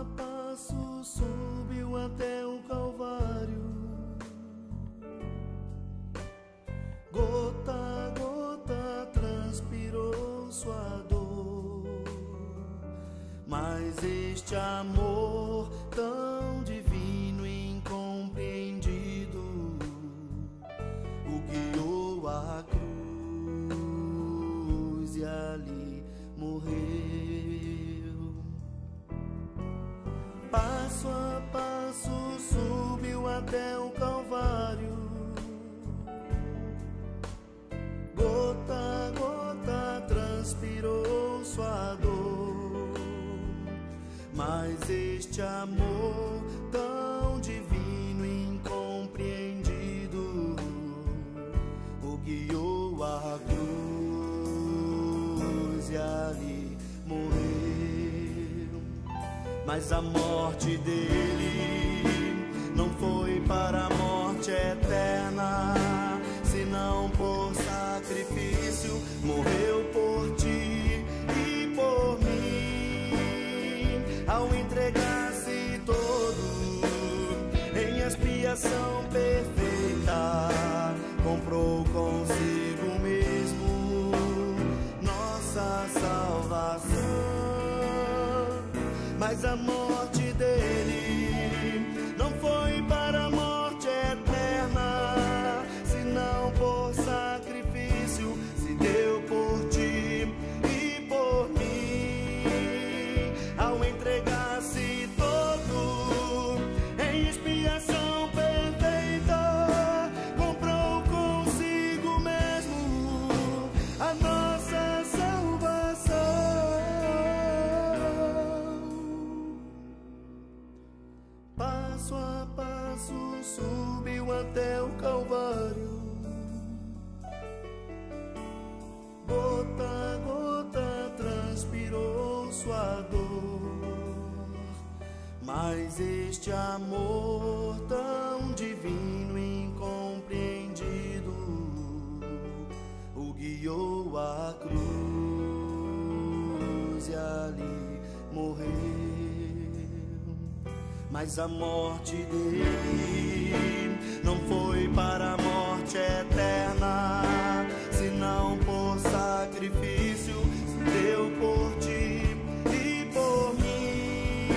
a passo subiu até o Calvário. Gota a gota transpirou sua dor, mas este amor tão divino e incompreendido o guiou à cruz e ali morreu. Passo a passo subiu até o Calvário. Gota a gota transpirou sua dor, mas este amor tão divino e incompreendido o guiou à cruz e ali morreu. Mas a morte dele não foi para a morte eterna, senão por sacrifício. Morreu por ti e por mim, ao entregar-se todo em expiação perfeita, comprou consigo mesmo nossa salvação. Mas a morte dele não foi para a morte eterna, senão por sacrifício. Se deu por ti e por mim, ao entregar-se todo em expiação perfeita, comprou consigo mesmo a nossa salvação. Passo a passo subiu até o Calvário. Gota a gota transpirou sua dor, mas este amor tão divino e incompreendido o guiou à cruz e ali morreu. Mas a morte dele não foi para a morte eterna, senão por sacrifício. Se deu por ti e por mim,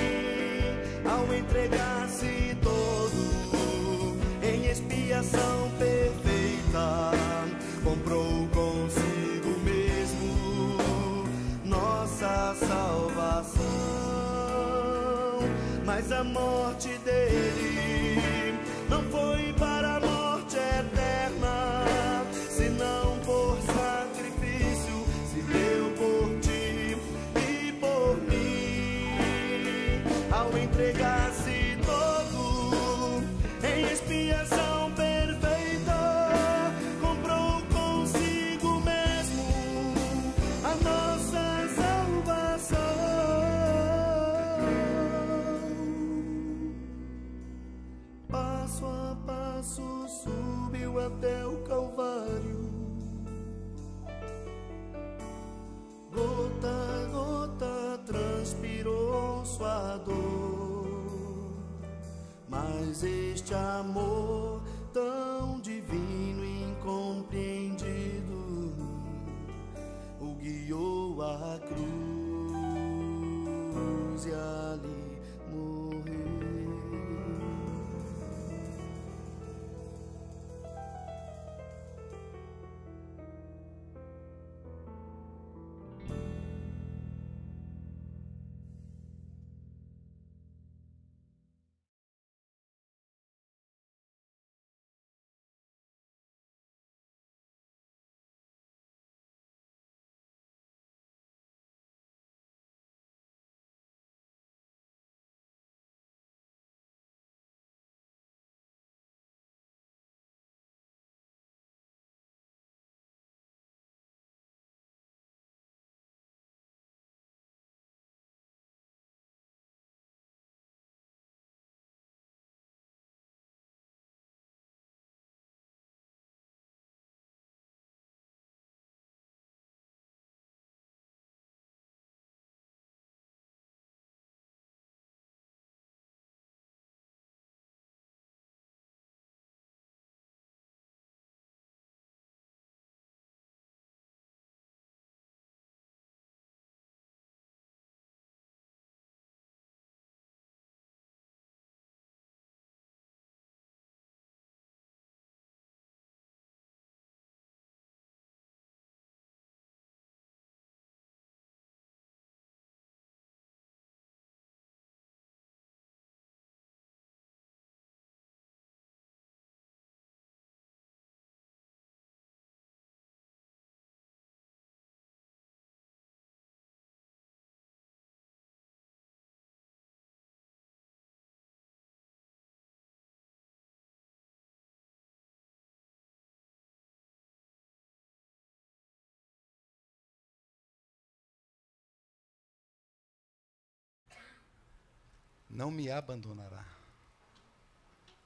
ao entregar-se todo em expiação perfeita, comprou consigo mesmo nossa salvação. Mas a morte dele não foi para a morte eterna, senão por sacrifício. Se deu por ti e por mim, ao entregar-se todo em expiação perfeita, comprou consigo mesmo a nossa salvação. Passo a passo subiu até o Calvário. Gota a gota transpirou sua dor, mas este amor tão divino e incompreendido o guiou à cruz e ali morreu. não me abandonará.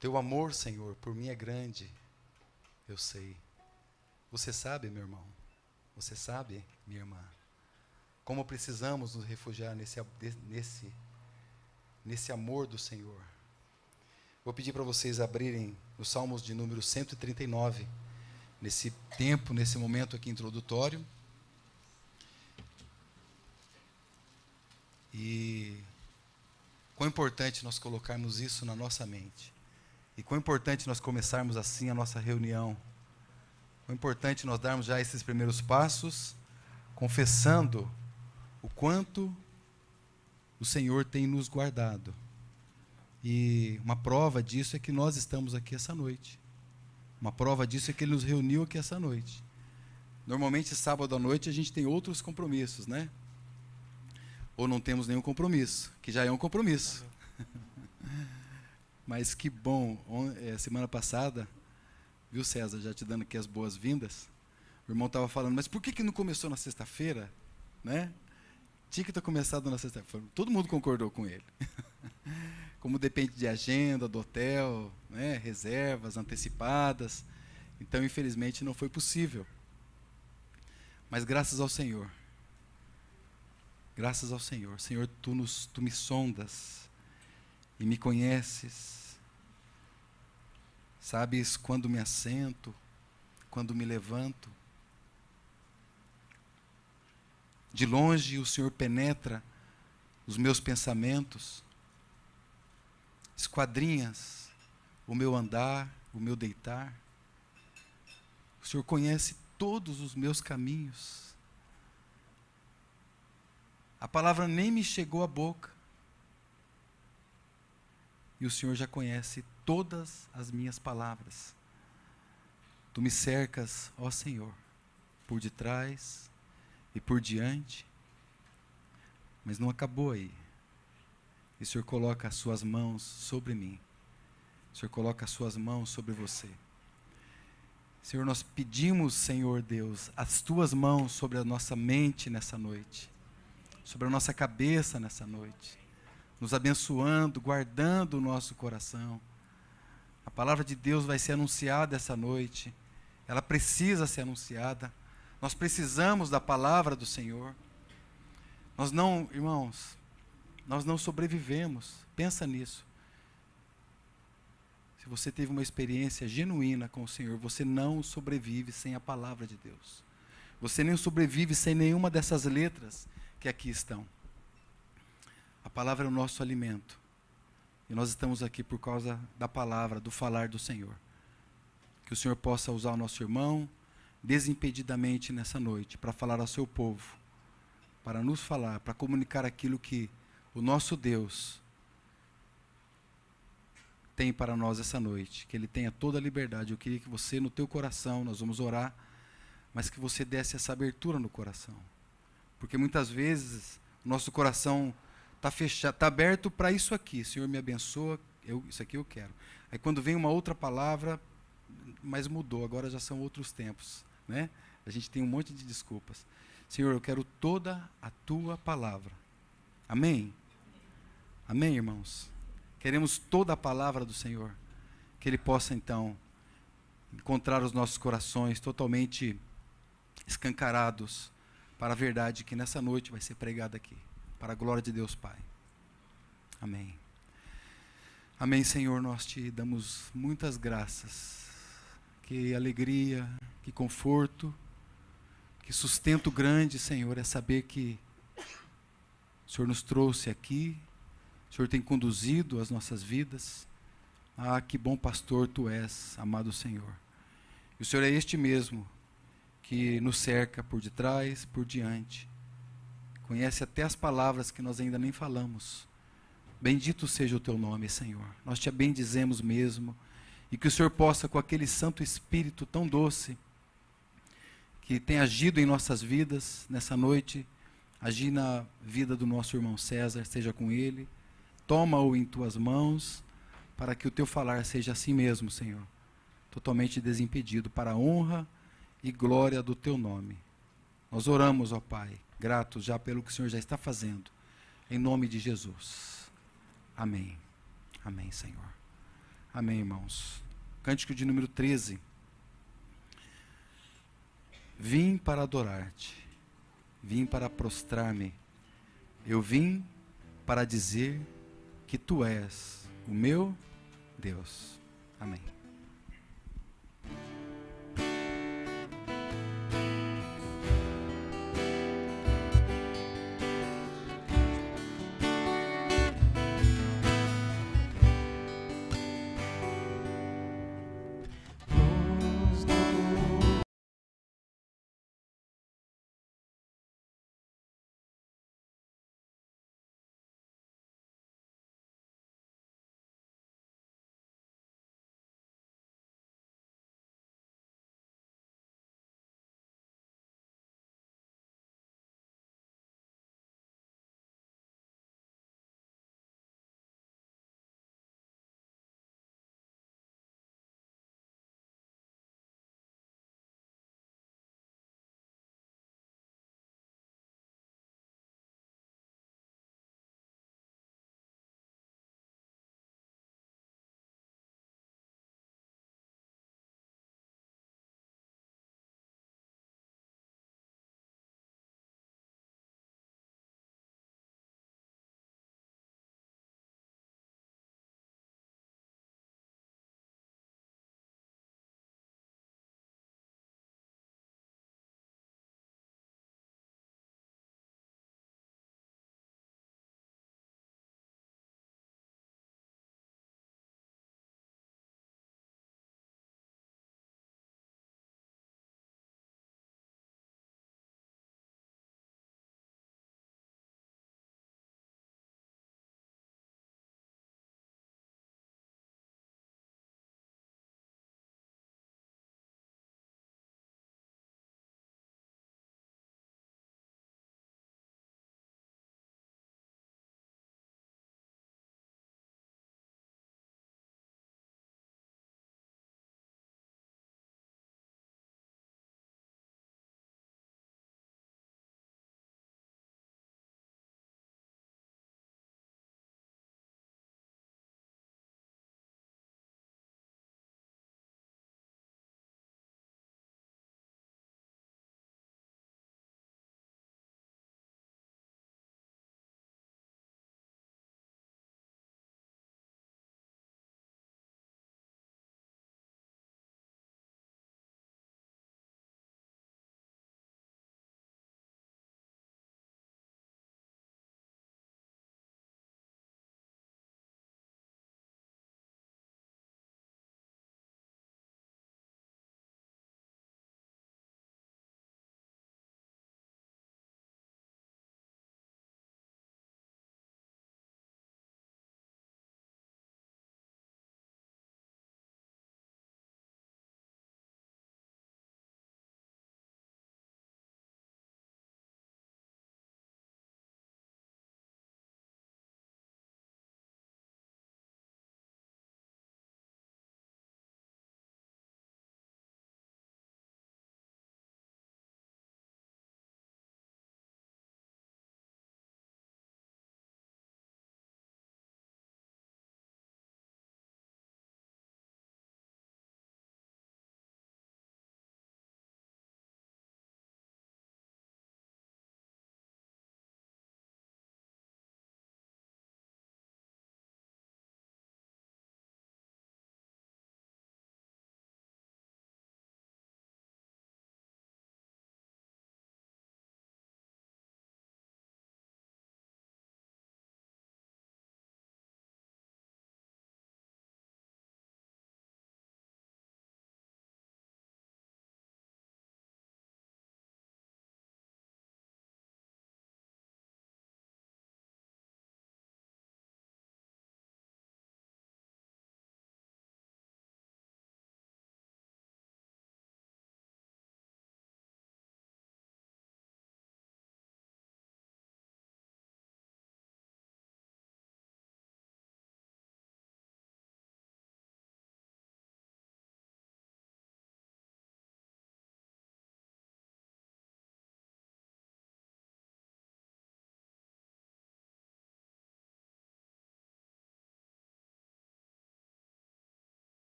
Teu amor, Senhor, por mim é grande, eu sei. Você sabe, meu irmão, você sabe, minha irmã, como precisamos nos refugiar nesse amor do Senhor. Vou pedir para vocês abrirem os Salmos de número 139, nesse tempo, nesse momento aqui introdutório. E quão importante nós colocarmos isso na nossa mente. E quão importante nós começarmos assim a nossa reunião. Quão importante nós darmos já esses primeiros passos, confessando o quanto o Senhor tem nos guardado. E uma prova disso é que nós estamos aqui essa noite. Uma prova disso é que Ele nos reuniu aqui essa noite. Normalmente, sábado à noite, a gente tem outros compromissos, né? Ou não temos nenhum compromisso, que já é um compromisso. Mas que bom, semana passada, viu, César, já te dando aqui as boas-vindas, o irmão estava falando, mas por que não começou na sexta-feira, né? Tinha que ter começado na sexta-feira. Todo mundo concordou com ele. Como depende de agenda, do hotel, né, reservas antecipadas, então, infelizmente, não foi possível. Mas graças ao Senhor, Senhor, tu me sondas e me conheces. Sabes quando me assento, quando me levanto. De longe o Senhor penetra os meus pensamentos, esquadrinhas o meu andar, o meu deitar. O Senhor conhece todos os meus caminhos. A palavra nem me chegou à boca. E o Senhor já conhece todas as minhas palavras. Tu me cercas, ó Senhor, por detrás e por diante. Mas não acabou aí. E o Senhor coloca as suas mãos sobre mim. O Senhor coloca as suas mãos sobre você. Senhor, nós pedimos, Senhor Deus, as tuas mãos sobre a nossa mente nessa noite. Sobre a nossa cabeça nessa noite. Nos abençoando, guardando o nosso coração. A palavra de Deus vai ser anunciada essa noite. Ela precisa ser anunciada. Nós precisamos da palavra do Senhor. Nós não, irmãos, nós não sobrevivemos. Pensa nisso. Se você teve uma experiência genuína com o Senhor, você não sobrevive sem a palavra de Deus. Você nem sobrevive sem nenhuma dessas letras que aqui estão. A palavra é o nosso alimento. E nós estamos aqui por causa da palavra, do falar do Senhor. Que o Senhor possa usar o nosso irmão desimpedidamente nessa noite para falar ao seu povo, para nos falar, para comunicar aquilo que o nosso Deus tem para nós essa noite. Que Ele tenha toda a liberdade. Eu queria que você, no teu coração, nós vamos orar, mas que você desse essa abertura no coração. Porque muitas vezes o nosso coração está fechado, está aberto para isso aqui. Senhor, me abençoa, isso aqui eu quero. Aí quando vem uma outra palavra, mas mudou, agora já são outros tempos, né? A gente tem um monte de desculpas. Senhor, eu quero toda a tua palavra. Amém? Amém, irmãos? Queremos toda a palavra do Senhor. Que Ele possa, então, encontrar os nossos corações totalmente escancarados para a verdade que nessa noite vai ser pregada aqui. Para a glória de Deus Pai. Amém. Amém, Senhor, nós te damos muitas graças. Que alegria, que conforto, que sustento grande, Senhor, é saber que o Senhor nos trouxe aqui, o Senhor tem conduzido as nossas vidas. Ah, que bom pastor tu és, amado Senhor. E o Senhor é este mesmo que nos cerca por detrás, por diante. Conhece até as palavras que nós ainda nem falamos. Bendito seja o teu nome, Senhor. Nós te bendizemos mesmo. E que o Senhor possa, com aquele Santo Espírito tão doce, que tem agido em nossas vidas nessa noite, agir na vida do nosso irmão César, seja com ele. Toma-o em tuas mãos, para que o teu falar seja assim mesmo, Senhor. Totalmente desimpedido, para a honra e glória do teu nome. Nós oramos, ó Pai, gratos já pelo que o Senhor já está fazendo. Em nome de Jesus. Amém. Amém, Senhor. Amém, irmãos. Cântico de número 13. Vim para adorar-te, vim para prostrar-me, eu vim para dizer que tu és o meu Deus. Amém.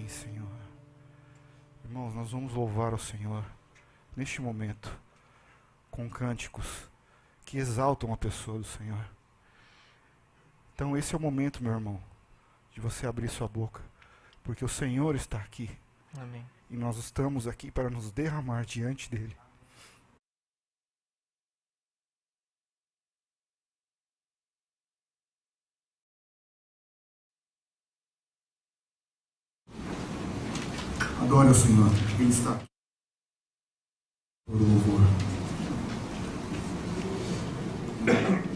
Amém, Senhor. Irmãos, nós vamos louvar ao Senhor neste momento com cânticos que exaltam a pessoa do Senhor. Então esse é o momento, meu irmão, de você abrir sua boca, porque o Senhor está aqui. Amém. E nós estamos aqui para nos derramar diante dele. Adore o Senhor, Ele está aqui. Por louvor. Poder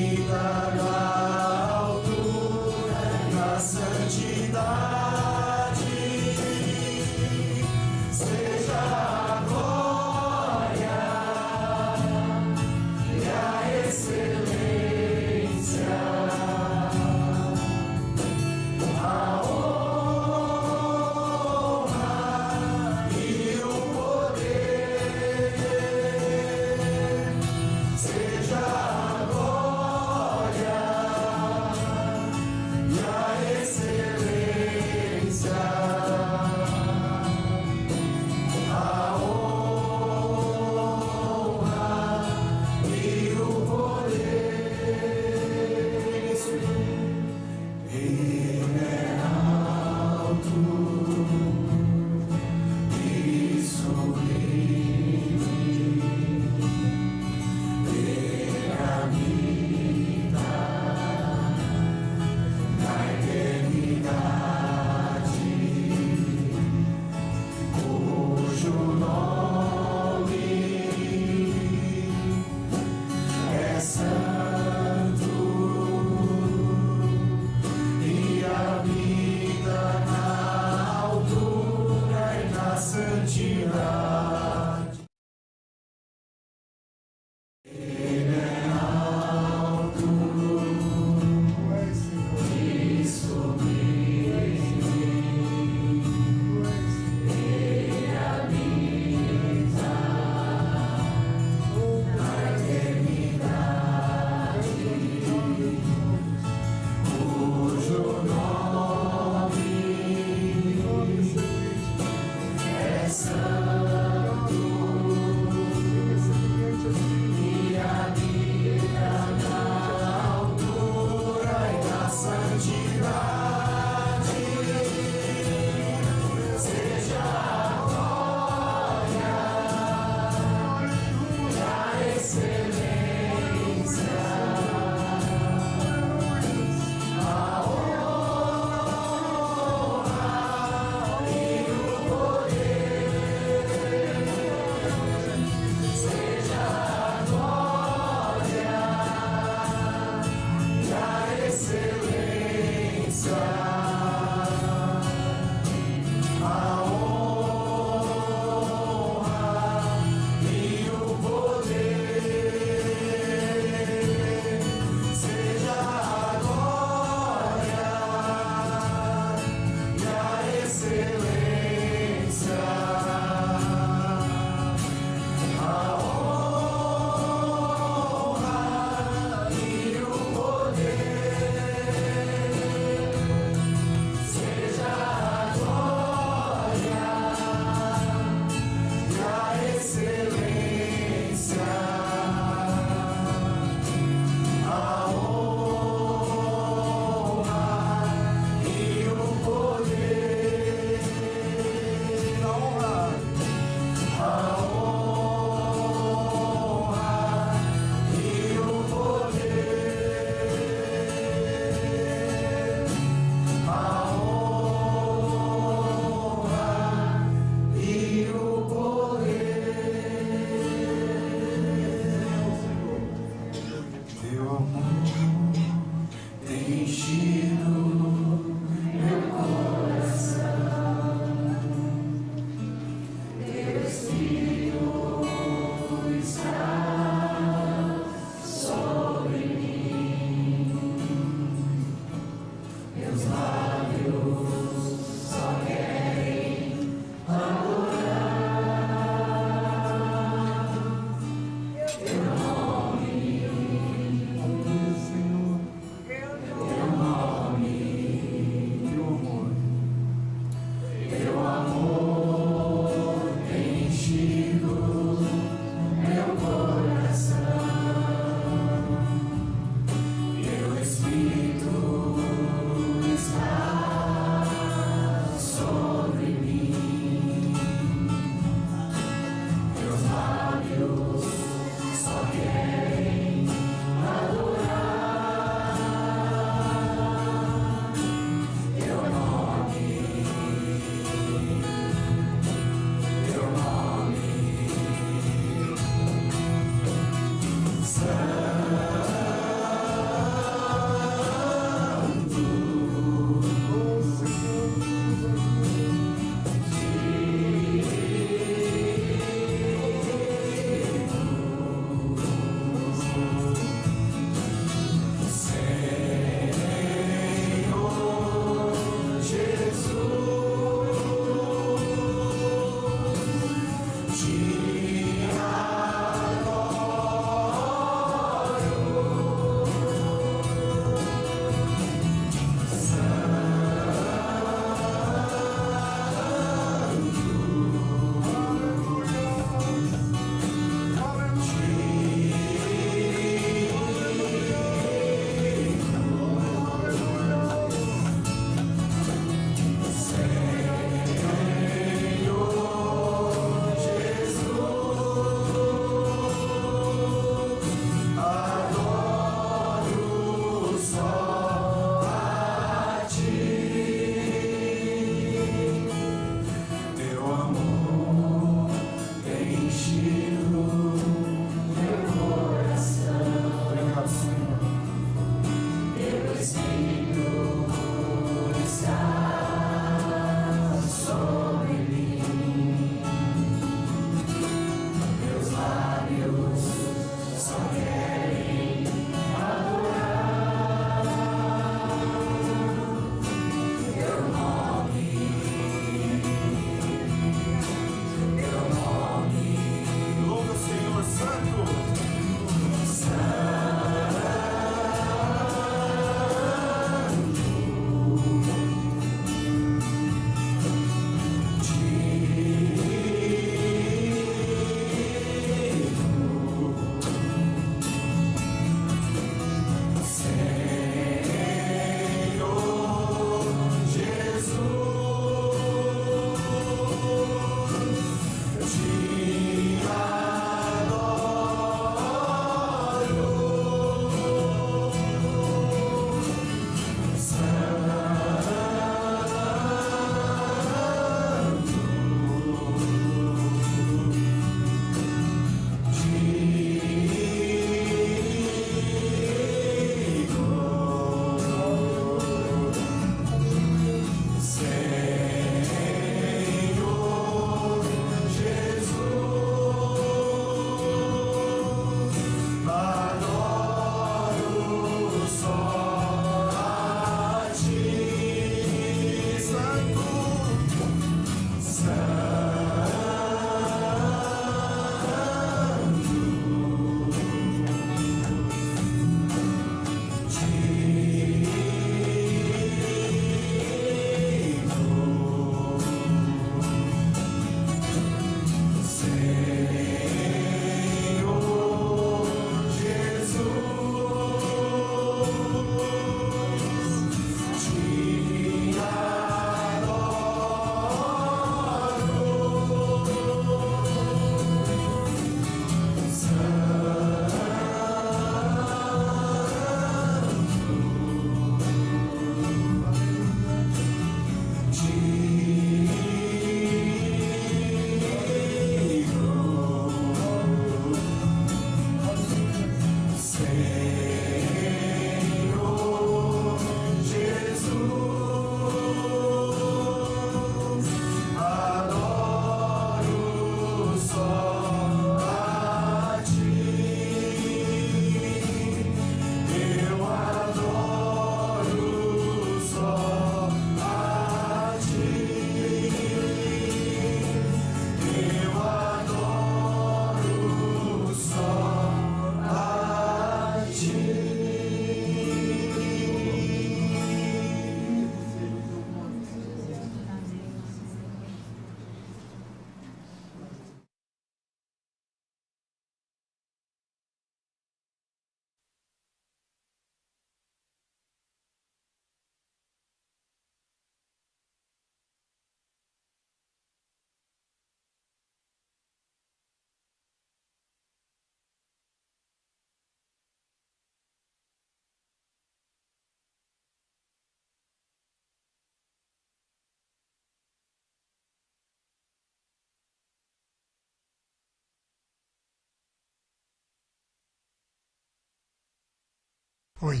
Oi.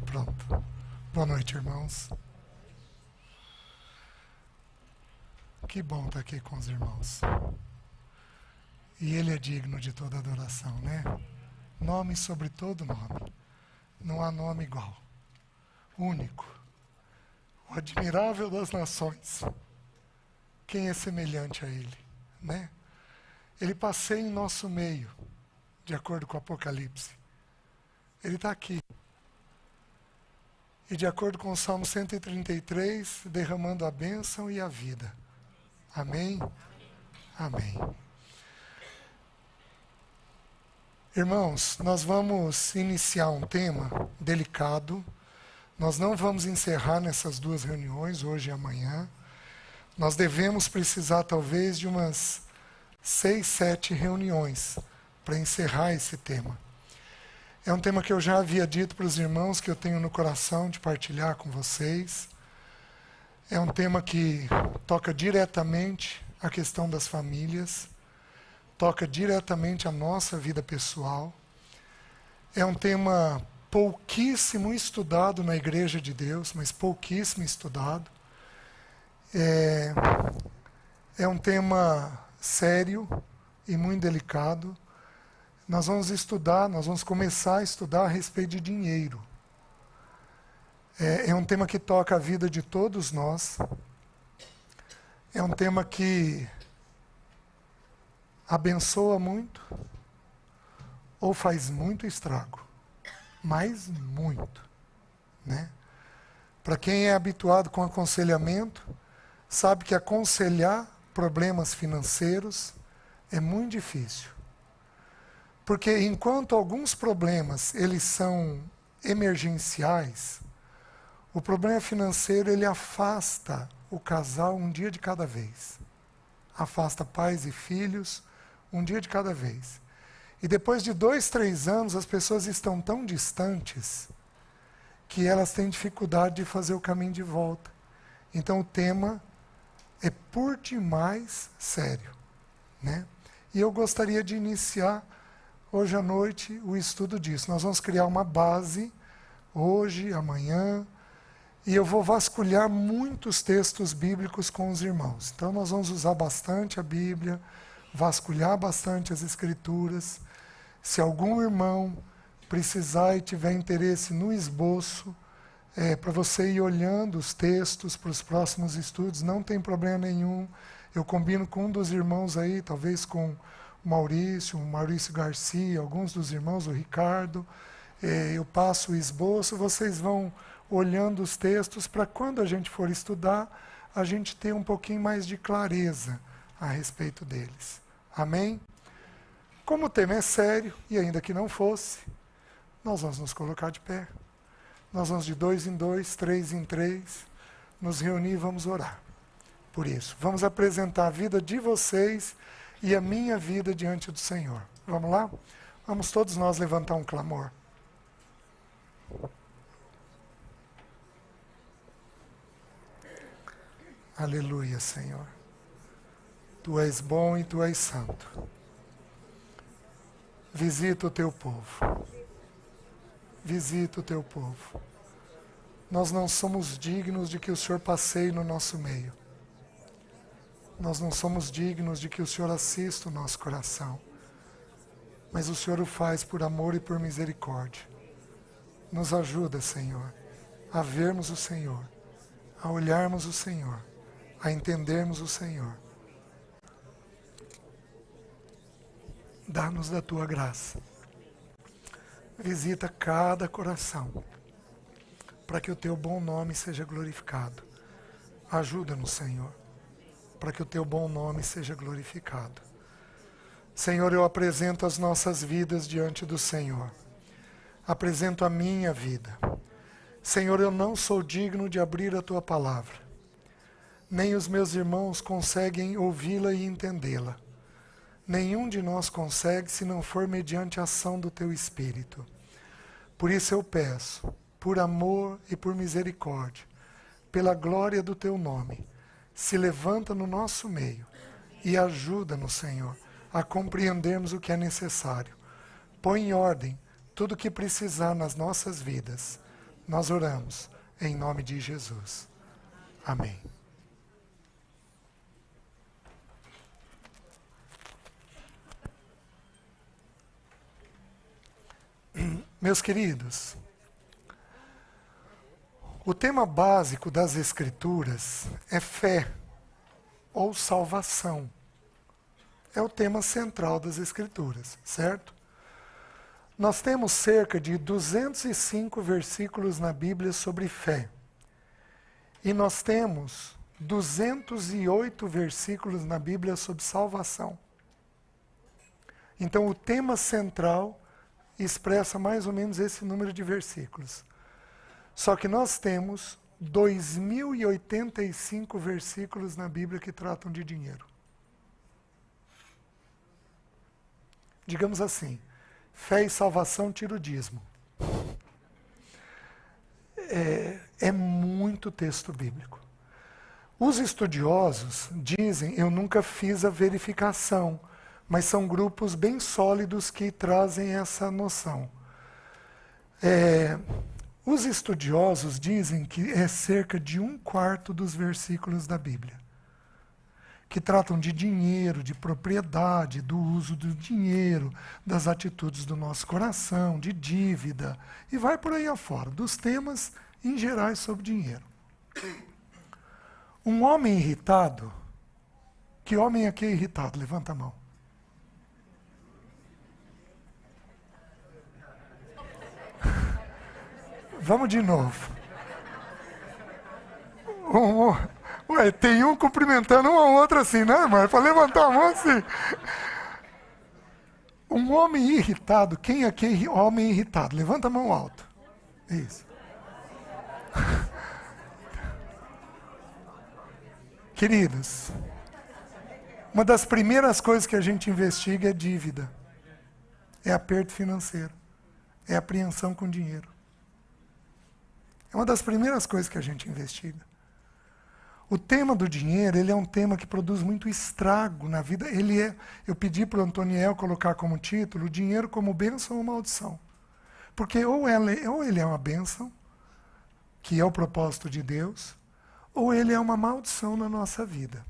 Pronto. Boa noite, irmãos. Que bom estar aqui com os irmãos. E Ele é digno de toda adoração, né? Nome sobre todo nome. Não há nome igual. Único. O admirável das nações. Quem é semelhante a Ele, né? Ele passeia em nosso meio, de acordo com o Apocalipse. Ele está aqui. E de acordo com o Salmo 133, derramando a bênção e a vida. Amém? Amém. Irmãos, nós vamos iniciar um tema delicado. Nós não vamos encerrar nessas 2 reuniões, hoje e amanhã. Nós devemos precisar talvez de umas 6, 7 reuniões para encerrar esse tema. É um tema que eu já havia dito para os irmãos que eu tenho no coração de partilhar com vocês. É um tema que toca diretamente a questão das famílias, toca diretamente a nossa vida pessoal. É um tema pouquíssimo estudado na Igreja de Deus, mas pouquíssimo estudado. É um tema sério e muito delicado. Nós vamos começar a estudar a respeito de dinheiro. É um tema que toca a vida de todos nós. É um tema que abençoa muito ou faz muito estrago. Mas muito, né? Para quem é habituado com aconselhamento, sabe que aconselhar problemas financeiros é muito difícil. Porque enquanto alguns problemas eles são emergenciais, o problema financeiro ele afasta o casal um dia de cada vez. Afasta pais e filhos um dia de cada vez. E depois de 2, 3 anos, as pessoas estão tão distantes que elas têm dificuldade de fazer o caminho de volta. Então o tema é por demais sério, né? E eu gostaria de iniciar hoje à noite o estudo disso. Nós vamos criar uma base hoje, amanhã, e eu vou vasculhar muitos textos bíblicos com os irmãos. Então nós vamos usar bastante a Bíblia, vasculhar bastante as Escrituras. Se algum irmão precisar e tiver interesse no esboço, para você ir olhando os textos para os próximos estudos, não tem problema nenhum. Eu combino com um dos irmãos aí, talvez com o Maurício Garcia, alguns dos irmãos, o Ricardo. Eu passo o esboço, vocês vão olhando os textos para quando a gente for estudar, a gente ter um pouquinho mais de clareza a respeito deles. Amém? Como o tema é sério, e ainda que não fosse, nós vamos nos colocar de pé. Nós vamos de 2 em 2, 3 em 3, nos reunir e vamos orar. Por isso, vamos apresentar a vida de vocês e a minha vida diante do Senhor. Vamos lá? Vamos todos nós levantar um clamor. Aleluia, Senhor. Tu és bom e Tu és santo. Visita o Teu povo. Visita o Teu povo. Nós não somos dignos de que o Senhor passeie no nosso meio. Nós não somos dignos de que o Senhor assista o nosso coração. Mas o Senhor o faz por amor e por misericórdia. Nos ajuda, Senhor, a vermos o Senhor, a olharmos o Senhor, a entendermos o Senhor. Dá-nos da Tua graça. Visita cada coração, para que o Teu bom nome seja glorificado. Ajuda-nos, Senhor, para que o Teu bom nome seja glorificado. Senhor, eu apresento as nossas vidas diante do Senhor. Apresento a minha vida. Senhor, eu não sou digno de abrir a Tua palavra. Nem os meus irmãos conseguem ouvi-la e entendê-la. Nenhum de nós consegue se não for mediante a ação do Teu Espírito. Por isso eu peço, por amor e por misericórdia, pela glória do Teu nome, se levanta no nosso meio e ajuda-nos, Senhor, a compreendermos o que é necessário. Põe em ordem tudo que precisar nas nossas vidas, nós oramos em nome de Jesus. Amém. Meus queridos, o tema básico das Escrituras é fé ou salvação. É o tema central das Escrituras, certo? Nós temos cerca de 205 versículos na Bíblia sobre fé. E nós temos 208 versículos na Bíblia sobre salvação. Então, o tema central expressa mais ou menos esse número de versículos. Só que nós temos 2085 versículos na Bíblia que tratam de dinheiro. Digamos assim, fé e salvação tira o dízimo. É muito texto bíblico. Os estudiosos dizem, eu nunca fiz a verificação, mas são grupos bem sólidos que trazem essa noção. Os estudiosos dizem que é cerca de 1/4 dos versículos da Bíblia, que tratam de dinheiro, de propriedade, do uso do dinheiro, das atitudes do nosso coração, de dívida, e vai por aí afora, dos temas em geral sobre dinheiro. Um homem irritado, que homem aqui é irritado? Levanta a mão. Vamos de novo. Ué, tem um cumprimentando um ao outro assim, né, irmão? É para levantar a mão assim. Um homem irritado, quem aqui é homem irritado? Levanta a mão alto. Isso. Queridos, uma das primeiras coisas que a gente investiga é dívida. É aperto financeiro. É apreensão com dinheiro. É uma das primeiras coisas que a gente investiga. O tema do dinheiro, ele é um tema que produz muito estrago na vida. Eu pedi para o Antoniel colocar como título, dinheiro como bênção ou maldição. Porque ou ele é uma bênção, que é o propósito de Deus, ou ele é uma maldição na nossa vida.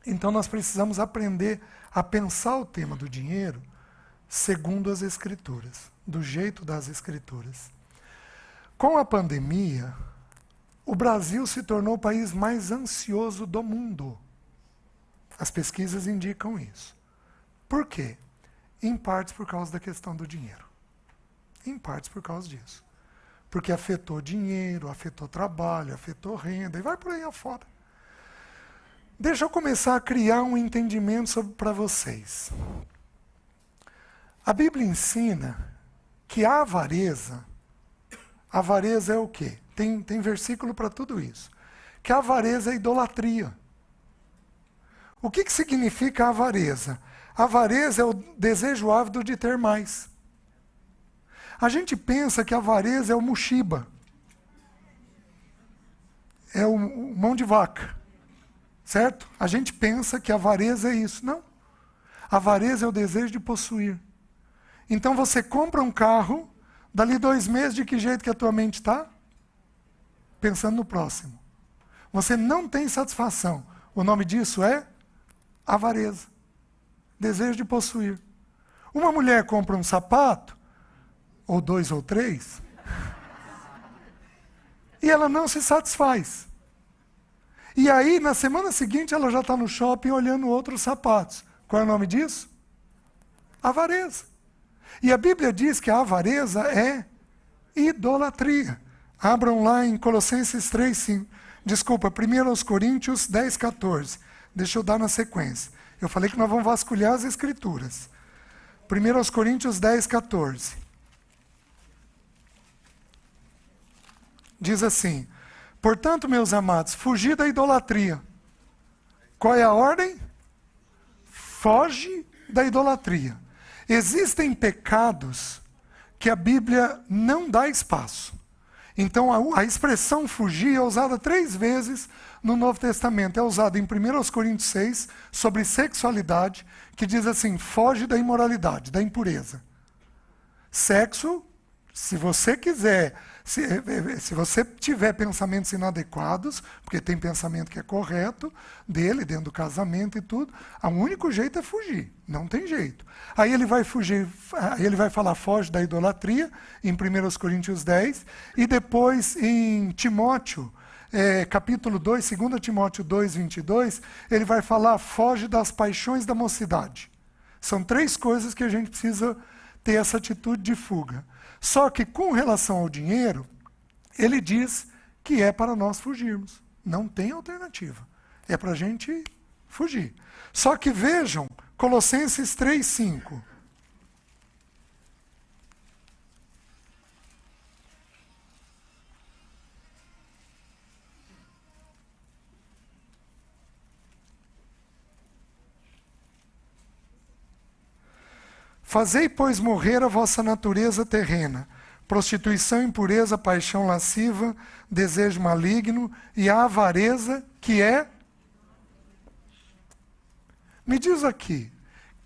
Então nós precisamos aprender a pensar o tema do dinheiro segundo as Escrituras, do jeito das Escrituras. Com a pandemia, o Brasil se tornou o país mais ansioso do mundo. As pesquisas indicam isso. Por quê? Em partes por causa da questão do dinheiro. Em partes por causa disso. Porque afetou dinheiro, afetou trabalho, afetou renda, e vai por aí afora. Deixa eu começar a criar um entendimento para vocês. A Bíblia ensina que a avareza é o quê? Tem versículo para tudo isso. Que a avareza é idolatria. O que significa a avareza? A avareza é o desejo ávido de ter mais. A gente pensa que a avareza é o muxiba. É o mão de vaca. Certo? A gente pensa que a avareza é isso. Não. A avareza é o desejo de possuir. Então você compra um carro, dali 2 meses, de que jeito que a tua mente está? Pensando no próximo. Você não tem satisfação. O nome disso é avareza. Desejo de possuir. Uma mulher compra um sapato, ou 2 ou 3, e ela não se satisfaz. E aí, na semana seguinte, ela já está no shopping olhando outros sapatos. Qual é o nome disso? Avareza. E a Bíblia diz que a avareza é idolatria. Abram lá em Colossenses 3:5. Desculpa, 1 Coríntios 10:14. Deixa eu dar na sequência. Eu falei que nós vamos vasculhar as Escrituras. 1 Coríntios 10:14. Diz assim: portanto, meus amados, fugi da idolatria. Qual é a ordem? Foge da idolatria. Existem pecados que a Bíblia não dá espaço. Então, a expressão fugir é usada 3 vezes no Novo Testamento. É usada em 1 Coríntios 6, sobre sexualidade, que diz assim: foge da imoralidade, da impureza. Sexo Se você quiser, se você tiver pensamentos inadequados, porque tem pensamento que é correto dele, dentro do casamento e tudo, o único jeito é fugir, não tem jeito. Aí ele vai fugir, aí ele vai falar, foge da idolatria, em 1 Coríntios 10, e depois em Timóteo, capítulo 2, 2 Timóteo 2, 22, ele vai falar, foge das paixões da mocidade. São 3 coisas que a gente precisa ter essa atitude de fuga. Só que com relação ao dinheiro, ele diz que é para nós fugirmos. Não tem alternativa. É para a gente fugir. Só que vejam, Colossenses 3, 5. Fazei, pois, morrer a vossa natureza terrena, prostituição, impureza, paixão lasciva, desejo maligno e a avareza, que é... Me diz aqui,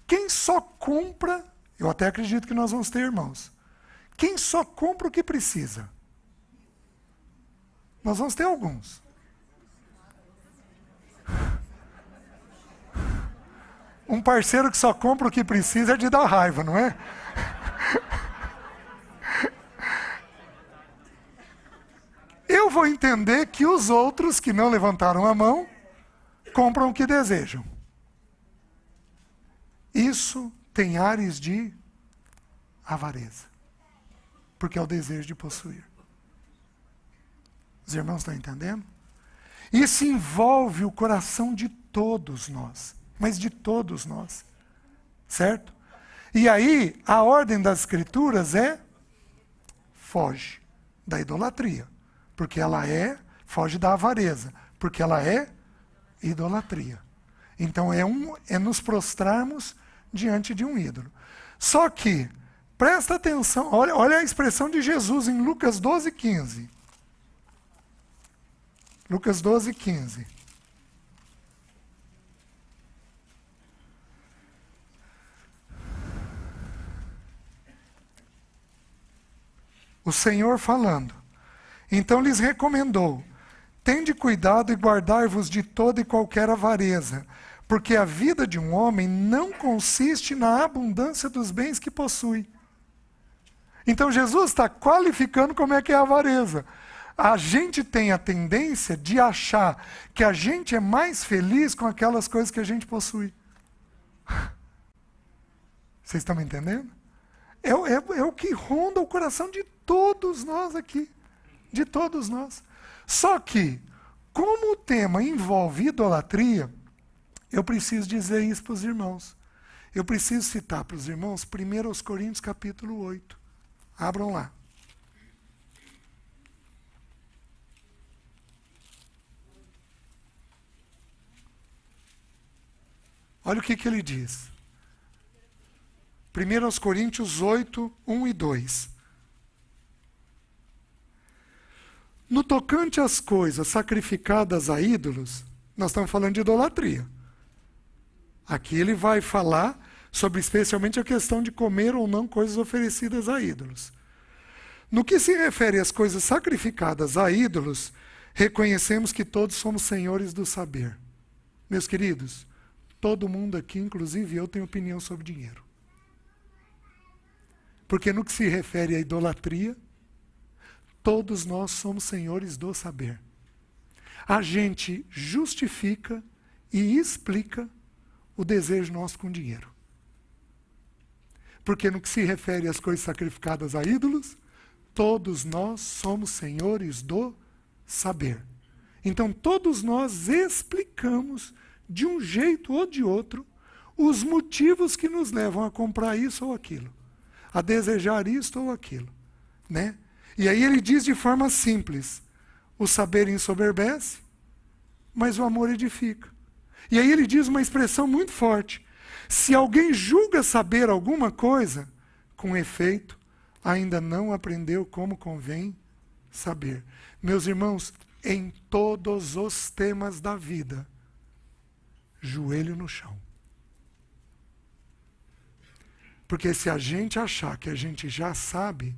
quem só compra, eu até acredito que nós vamos ter irmãos, quem só compra o que precisa? Nós vamos ter alguns. Um parceiro que só compra o que precisa é de dar raiva, não é? Eu vou entender que os outros que não levantaram a mão compram o que desejam. Isso tem ares de avareza, porque é o desejo de possuir. Os irmãos estão entendendo? Isso envolve o coração de todos nós. Mas de todos nós, certo? E aí, a ordem das Escrituras é, foge da idolatria, porque ela foge da avareza, porque ela é idolatria. Então, é nos prostrarmos diante de um ídolo. Só que, presta atenção, olha a expressão de Jesus em Lucas 12, 15. Lucas 12, 15. O Senhor falando. Então lhes recomendou, tende cuidado e guardai-vos de toda e qualquer avareza, porque a vida de um homem não consiste na abundância dos bens que possui. Então Jesus está qualificando como é que é a avareza. A gente tem a tendência de achar que a gente é mais feliz com aquelas coisas que a gente possui. Vocês estão me entendendo? É o que ronda o coração de todos nós aqui. De todos nós. Só que, como o tema envolve idolatria, eu preciso dizer isso para os irmãos. Eu preciso citar para os irmãos 1 Coríntios capítulo 8. Abram lá. Olha o que ele diz. 1 Coríntios 8, 1 e 2. No tocante às coisas sacrificadas a ídolos, nós estamos falando de idolatria. Aqui ele vai falar sobre especialmente a questão de comer ou não coisas oferecidas a ídolos. No que se refere às coisas sacrificadas a ídolos, reconhecemos que todos somos senhores do saber. Meus queridos, todo mundo aqui, inclusive eu, tem opinião sobre dinheiro. Porque no que se refere à idolatria, todos nós somos senhores do saber. A gente justifica e explica o desejo nosso com dinheiro. Porque no que se refere às coisas sacrificadas a ídolos, todos nós somos senhores do saber. Então todos nós explicamos, de um jeito ou de outro, os motivos que nos levam a comprar isso ou aquilo, a desejar isto ou aquilo, né? E aí ele diz de forma simples, o saber ensoberbece, mas o amor edifica. E aí ele diz uma expressão muito forte, se alguém julga saber alguma coisa, com efeito, ainda não aprendeu como convém saber. Meus irmãos, em todos os temas da vida, joelho no chão. Porque se a gente achar que a gente já sabe,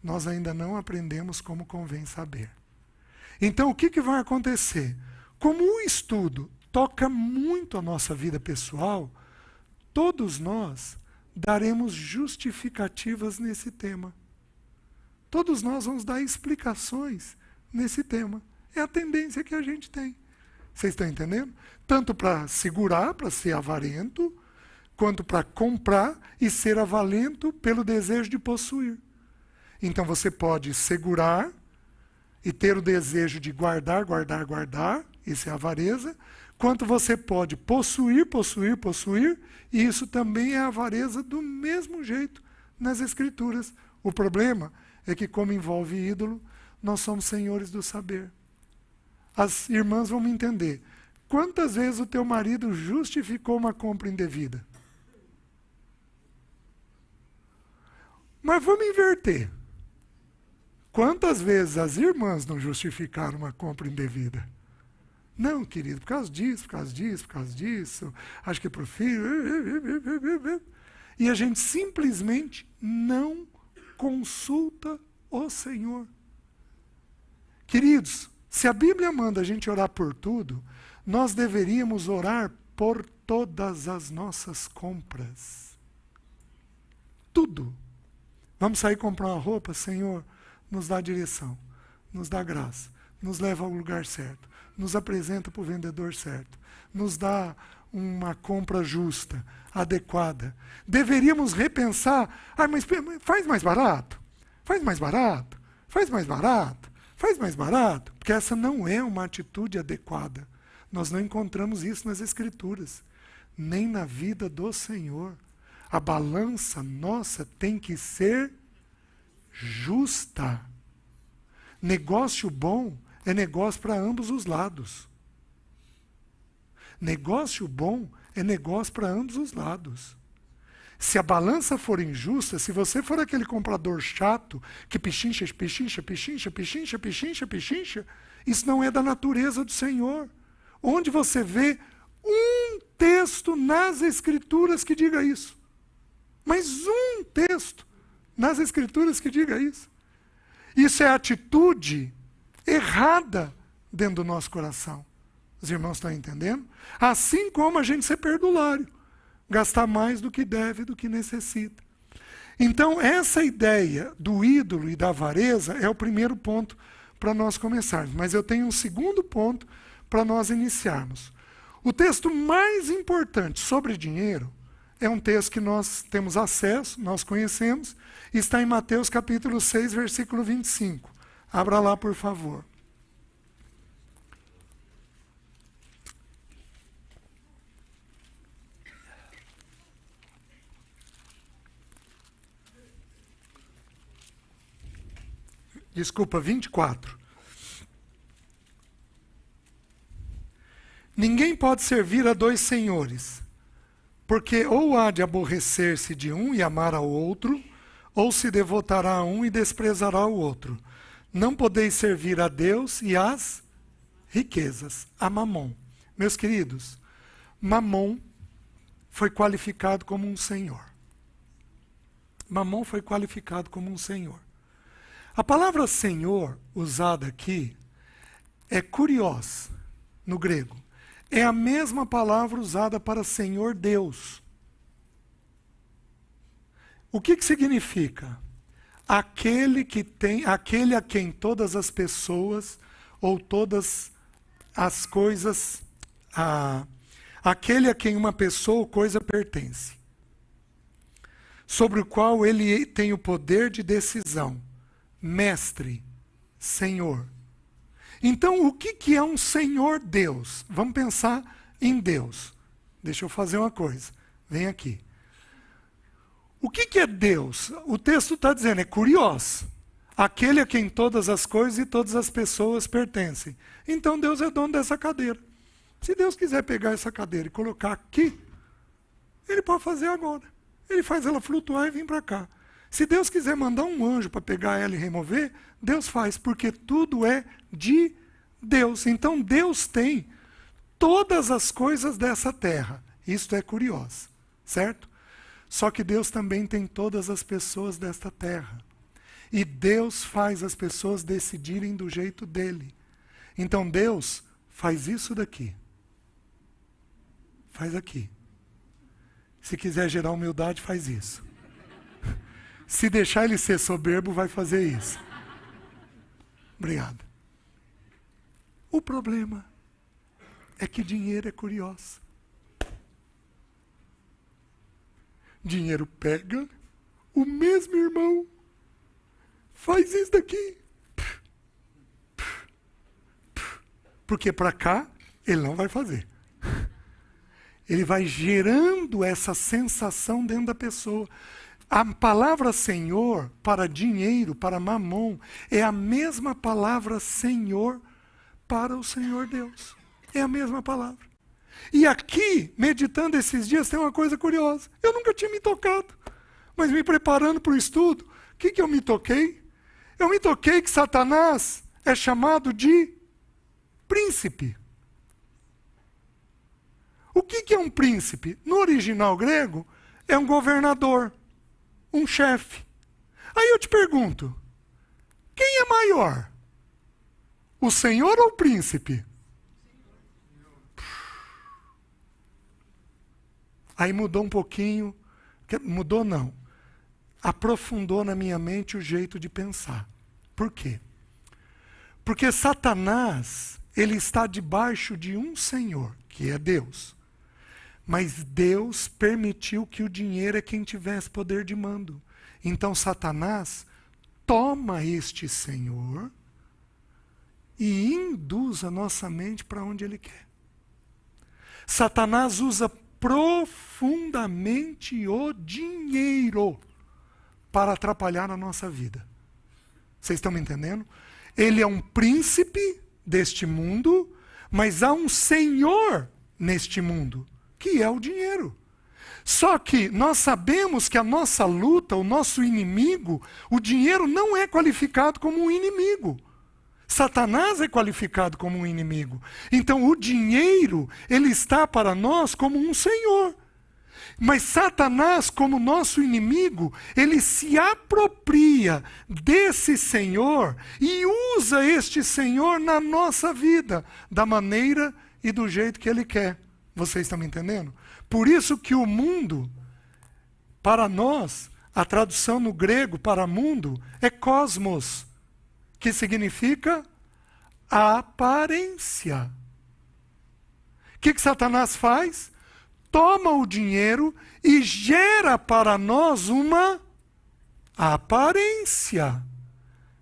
nós ainda não aprendemos como convém saber. Então, o que vai acontecer? Como o estudo toca muito a nossa vida pessoal, todos nós daremos justificativas nesse tema. Todos nós vamos dar explicações nesse tema. É a tendência que a gente tem. Vocês estão entendendo? Tanto para segurar, para ser avarento, quanto para comprar e ser avalento pelo desejo de possuir. Então você pode segurar e ter o desejo de guardar, guardar, guardar, isso é avareza, quanto você pode possuir, possuir, possuir, e isso também é avareza do mesmo jeito nas Escrituras. O problema é que, como envolve ídolo, nós somos senhores do saber. As irmãs vão me entender. Quantas vezes o teu marido justificou uma compra indevida? Mas vamos inverter. Quantas vezes as irmãs não justificaram uma compra indevida? Não, querido, por causa disso, por causa disso, por causa disso, acho que é pro filho. E a gente simplesmente não consulta o Senhor. Queridos, se a Bíblia manda a gente orar por tudo, nós deveríamos orar por todas as nossas compras. Tudo. Vamos sair comprar uma roupa? Senhor, nos dá direção, nos dá graça, nos leva ao lugar certo, nos apresenta para o vendedor certo, nos dá uma compra justa, adequada. Deveríamos repensar, mas faz mais barato, faz mais barato, faz mais barato, faz mais barato, porque essa não é uma atitude adequada. Nós não encontramos isso nas Escrituras, nem na vida do Senhor. A balança nossa tem que ser justa. Negócio bom é negócio para ambos os lados. Negócio bom é negócio para ambos os lados. Se a balança for injusta, se você for aquele comprador chato que pechincha, pechincha, pechincha, pechincha, pechincha, pechincha, isso não é da natureza do Senhor. Onde você vê um texto nas Escrituras que diga isso? Mas um texto nas Escrituras que diga isso. Isso é atitude errada dentro do nosso coração. Os irmãos estão entendendo? Assim como a gente ser perdulário. Gastar mais do que deve, do que necessita. Então, essa ideia do ídolo e da avareza é o primeiro ponto para nós começarmos. Mas eu tenho um segundo ponto para nós iniciarmos. O texto mais importante sobre dinheiro é um texto que nós temos acesso, nós conhecemos, e está em Mateus capítulo 6, versículo 25. Abra lá, por favor. Desculpa, 24. Ninguém pode servir a dois senhores, porque ou há de aborrecer-se de um e amar ao outro, ou se devotará a um e desprezará o outro. Não podeis servir a Deus e às riquezas, a Mamon. Meus queridos, Mamon foi qualificado como um senhor. Mamon foi qualificado como um senhor. A palavra senhor, usada aqui, é kurios, no grego. É a mesma palavra usada para Senhor Deus. O que significa? Aquele a quem todas as pessoas ou todas as coisas, aquele a quem uma pessoa ou coisa pertence, sobre o qual ele tem o poder de decisão. Mestre, Senhor. Então, o que é um Senhor Deus? Vamos pensar em Deus. Deixa eu fazer uma coisa. Vem aqui. O que é Deus? O texto está dizendo, é kurios. Aquele a quem todas as coisas e todas as pessoas pertencem. Então, Deus é dono dessa cadeira. Se Deus quiser pegar essa cadeira e colocar aqui, Ele pode fazer agora. Ele faz ela flutuar e vir para cá. Se Deus quiser mandar um anjo para pegar ela e remover, Deus faz, porque tudo é de Deus. Então Deus tem todas as coisas dessa terra. Isto é curioso, certo? Só que Deus também tem todas as pessoas desta terra. E Deus faz as pessoas decidirem do jeito dele. Então Deus faz isso daqui. Faz aqui. Se quiser gerar humildade, faz isso. Se deixar ele ser soberbo, vai fazer isso. Obrigado. O problema é que dinheiro é curioso. Dinheiro pega, o mesmo irmão faz isso daqui. Porque para cá, ele não vai fazer. Ele vai gerando essa sensação dentro da pessoa. A palavra Senhor para dinheiro, para mamon, é a mesma palavra Senhor para o Senhor Deus. É a mesma palavra. E aqui, meditando esses dias, tem uma coisa curiosa. Eu nunca tinha me tocado, mas me preparando para o estudo, o que eu me toquei? Eu me toquei que Satanás é chamado de príncipe. O que é um príncipe? No original grego, é um governador, um chefe. Aí eu te pergunto, quem é maior? O senhor ou o príncipe? Aí mudou um pouquinho, mudou não, aprofundou na minha mente o jeito de pensar. Por quê? Porque Satanás, ele está debaixo de um Senhor, que é Deus. Mas Deus permitiu que o dinheiro é quem tivesse poder de mando. Então Satanás toma este Senhor e induz a nossa mente para onde ele quer. Satanás usa profundamente o dinheiro para atrapalhar a nossa vida. Vocês estão me entendendo? Ele é um príncipe deste mundo, mas há um senhor neste mundo, que é o dinheiro. Só que nós sabemos que a nossa luta, o nosso inimigo, o dinheiro não é qualificado como um inimigo. Satanás é qualificado como um inimigo. Então o dinheiro, ele está para nós como um senhor. Mas Satanás, como nosso inimigo, ele se apropria desse senhor e usa este senhor na nossa vida, da maneira e do jeito que ele quer. Vocês estão me entendendo? Por isso que o mundo, para nós, a tradução no grego para mundo é cosmos, que significa aparência. O que Satanás faz? Toma o dinheiro e gera para nós uma aparência.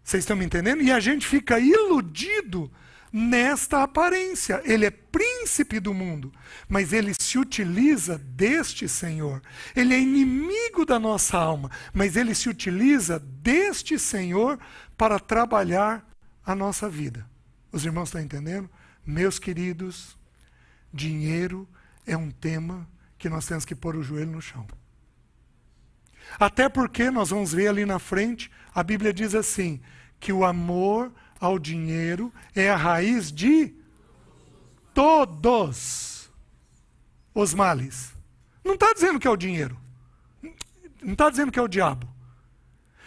Vocês estão me entendendo? E a gente fica iludido nesta aparência. Ele é príncipe do mundo, mas ele se utiliza deste Senhor. Ele é inimigo da nossa alma, mas ele se utiliza deste Senhor para trabalhar a nossa vida. Os irmãos estão entendendo? Meus queridos, dinheiro é um tema que nós temos que pôr o joelho no chão. Até porque, nós vamos ver ali na frente, a Bíblia diz assim, que o amor ao dinheiro é a raiz de todos os males. Não está dizendo que é o dinheiro. Não está dizendo que é o diabo.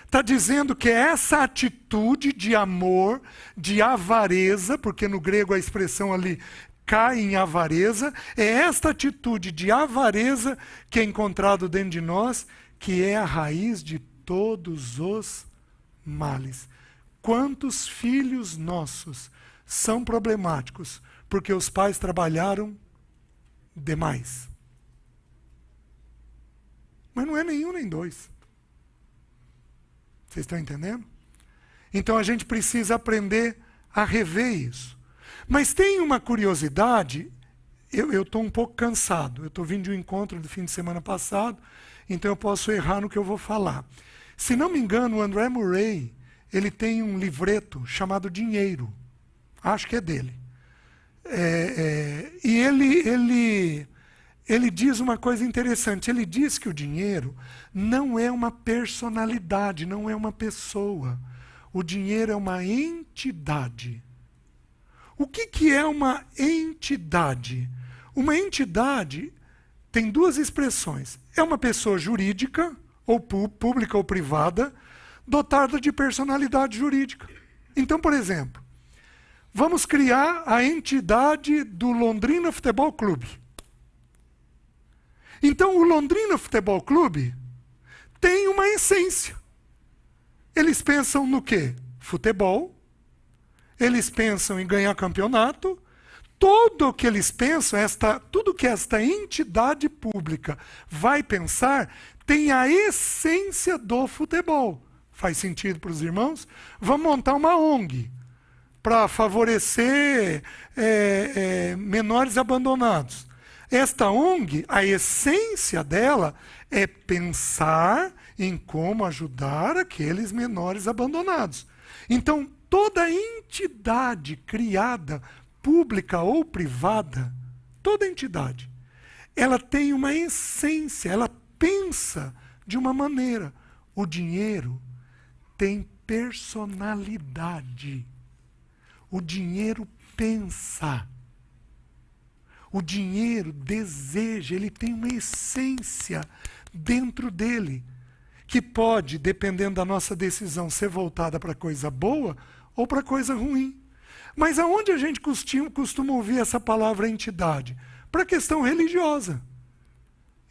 Está dizendo que é essa atitude de amor, de avareza, porque no grego a expressão ali cai em avareza, é esta atitude de avareza que é encontrado dentro de nós, que é a raiz de todos os males. Quantos filhos nossos são problemáticos porque os pais trabalharam demais? Mas não é nenhum nem dois. Vocês estão entendendo? Então a gente precisa aprender a rever isso. Mas tem uma curiosidade, eu estou um pouco cansado, eu estou vindo de um encontro do fim de semana passado, então eu posso errar no que eu vou falar. Se não me engano, o André Murray, ele tem um livreto chamado Dinheiro, acho que é dele. E ele diz uma coisa interessante, ele diz que o dinheiro não é uma personalidade, não é uma pessoa, o dinheiro é uma entidade. O que é uma entidade? Uma entidade tem duas expressões. É uma pessoa jurídica, ou pública ou privada, dotada de personalidade jurídica. Então, por exemplo, vamos criar a entidade do Londrina Futebol Clube. Então, o Londrina Futebol Clube tem uma essência. Eles pensam no quê? Futebol. Eles pensam em ganhar campeonato. Tudo o que eles pensam, tudo que esta entidade pública vai pensar, tem a essência do futebol. Faz sentido para os irmãos? Vamos montar uma ONG para favorecer menores abandonados. Esta ONG, a essência dela é pensar em como ajudar aqueles menores abandonados. Então, toda entidade criada, pública ou privada, toda entidade, ela tem uma essência, ela pensa de uma maneira. O dinheiro tem personalidade. O dinheiro pensa. O dinheiro deseja, ele tem uma essência dentro dele, que pode, dependendo da nossa decisão, ser voltada para coisa boa ou para coisa ruim. Mas aonde a gente costuma ouvir essa palavra entidade? Para a questão religiosa.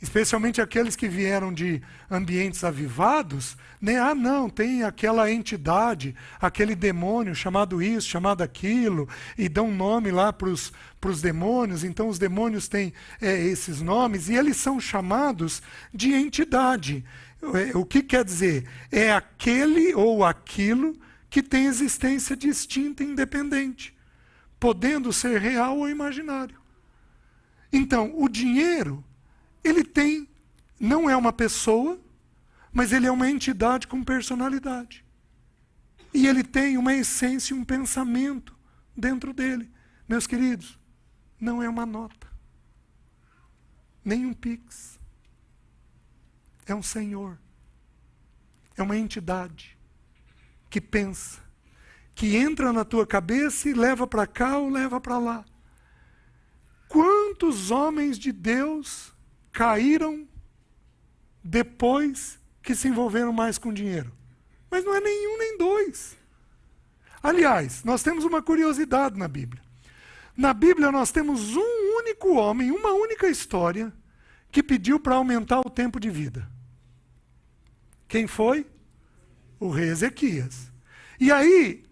Especialmente aqueles que vieram de ambientes avivados, né? Ah, não, tem aquela entidade, aquele demônio chamado isso, chamado aquilo, e dão nome lá para os demônios. Então os demônios têm esses nomes e eles são chamados de entidade. O que quer dizer? É aquele ou aquilo que tem existência distinta e independente, podendo ser real ou imaginário. Então, o dinheiro, ele não é uma pessoa, mas ele é uma entidade com personalidade. E ele tem uma essência e um pensamento dentro dele. Meus queridos, não é uma nota, nem um pix. É um senhor. É uma entidade que pensa, que entra na tua cabeça e leva para cá ou leva para lá. Quantos homens de Deus caíram depois que se envolveram mais com dinheiro? Mas não é nenhum nem dois. Aliás, nós temos uma curiosidade na Bíblia. Na Bíblia nós temos um único homem, uma única história, que pediu para aumentar o tempo de vida. Quem foi? O rei Ezequias. E aí,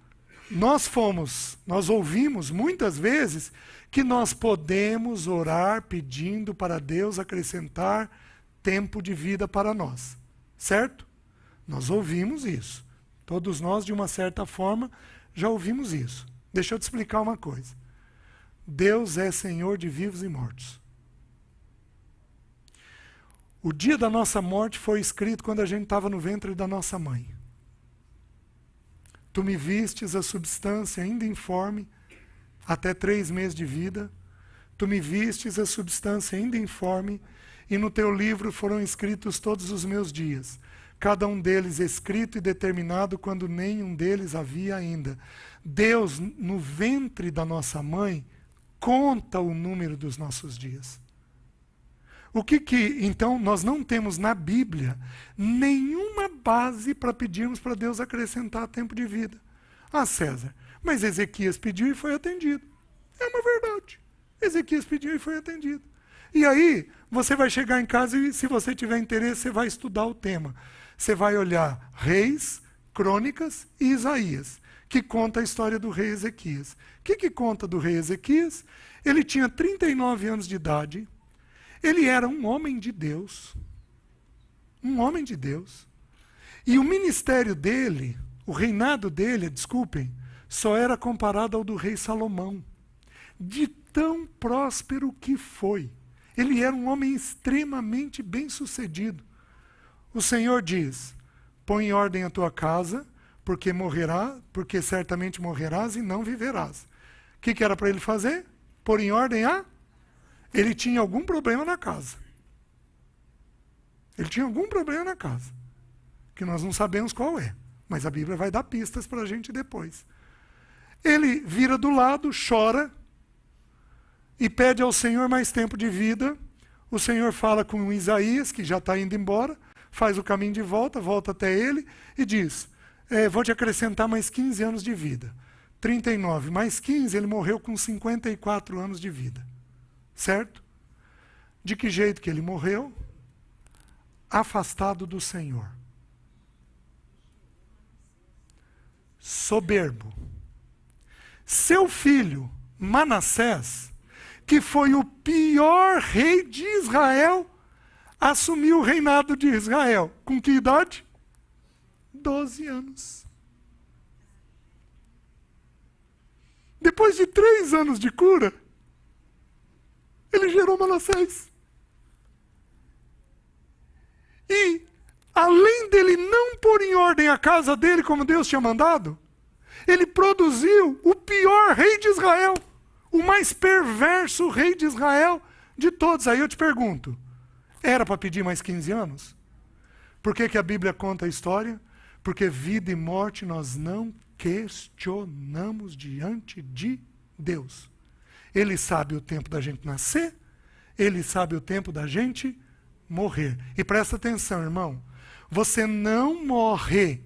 nós ouvimos muitas vezes que nós podemos orar pedindo para Deus acrescentar tempo de vida para nós. Certo? Nós ouvimos isso. Todos nós, de uma certa forma, já ouvimos isso. Deixa eu te explicar uma coisa. Deus é Senhor de vivos e mortos. O dia da nossa morte foi escrito quando a gente estava no ventre da nossa mãe. Tu me vistes a substância ainda informe, até 3 meses de vida. Tu me vistes a substância ainda informe, e no teu livro foram escritos todos os meus dias, cada um deles escrito e determinado quando nenhum deles havia ainda. Deus, no ventre da nossa mãe, conta o número dos nossos dias. Então, nós não temos na Bíblia nenhuma base para pedirmos para Deus acrescentar tempo de vida. Ah, César, mas Ezequias pediu e foi atendido. É uma verdade. Ezequias pediu e foi atendido. E aí, você vai chegar em casa e, se você tiver interesse, você vai estudar o tema. Você vai olhar Reis, Crônicas e Isaías, que conta a história do rei Ezequias. O que conta do rei Ezequias? Ele tinha 39 anos de idade. Ele era um homem de Deus. Um homem de Deus. E o ministério dele, o reinado dele, desculpem, só era comparado ao do rei Salomão. De tão próspero que foi. Ele era um homem extremamente bem-sucedido. O Senhor diz: põe em ordem a tua casa, porque certamente morrerás e não viverás. O que era para ele fazer? Pôr em ordem a... Ele tinha algum problema na casa. Ele tinha algum problema na casa, que nós não sabemos qual é, mas a Bíblia vai dar pistas para a gente depois. Ele vira do lado, chora, e pede ao Senhor mais tempo de vida. O Senhor fala com Isaías, que já está indo embora, faz o caminho de volta, volta até ele e diz, vou te acrescentar mais 15 anos de vida. 39 mais 15, ele morreu com 54 anos de vida. Certo? De que jeito que ele morreu? Afastado do Senhor. Soberbo. Seu filho, Manassés, que foi o pior rei de Israel, assumiu o reinado de Israel. Com que idade? 12 anos. Depois de 3 anos de cura, ele gerou Manassés. E, além dele não pôr em ordem a casa dele como Deus tinha mandado, ele produziu o pior rei de Israel, o mais perverso rei de Israel de todos. Aí eu te pergunto, era para pedir mais 15 anos? Por que a Bíblia conta a história? Porque vida e morte nós não questionamos diante de Deus. Ele sabe o tempo da gente nascer, ele sabe o tempo da gente morrer. E presta atenção, irmão, você não morre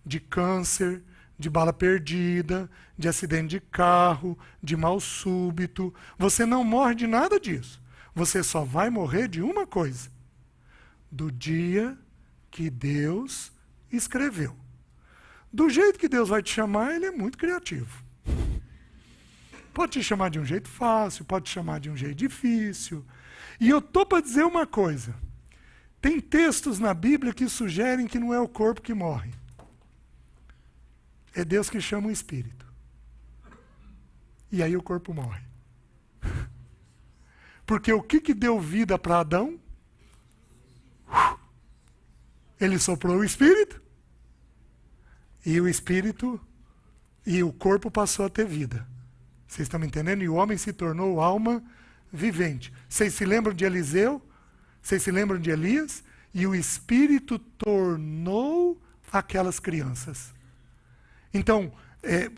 de câncer, de bala perdida, de acidente de carro, de mal súbito. Você não morre de nada disso. Você só vai morrer de uma coisa: do dia que Deus escreveu. Do jeito que Deus vai te chamar, ele é muito criativo. Pode te chamar de um jeito fácil, pode te chamar de um jeito difícil. E eu estou para dizer uma coisa. Tem textos na Bíblia que sugerem que não é o corpo que morre. É Deus que chama o espírito. E aí o corpo morre. Porque o que deu vida para Adão? Ele soprou o espírito. E o espírito e o corpo passou a ter vida. Vocês estão me entendendo? E o homem se tornou alma vivente. Vocês se lembram de Eliseu? Vocês se lembram de Elias? E o espírito tornou aquelas crianças. Então,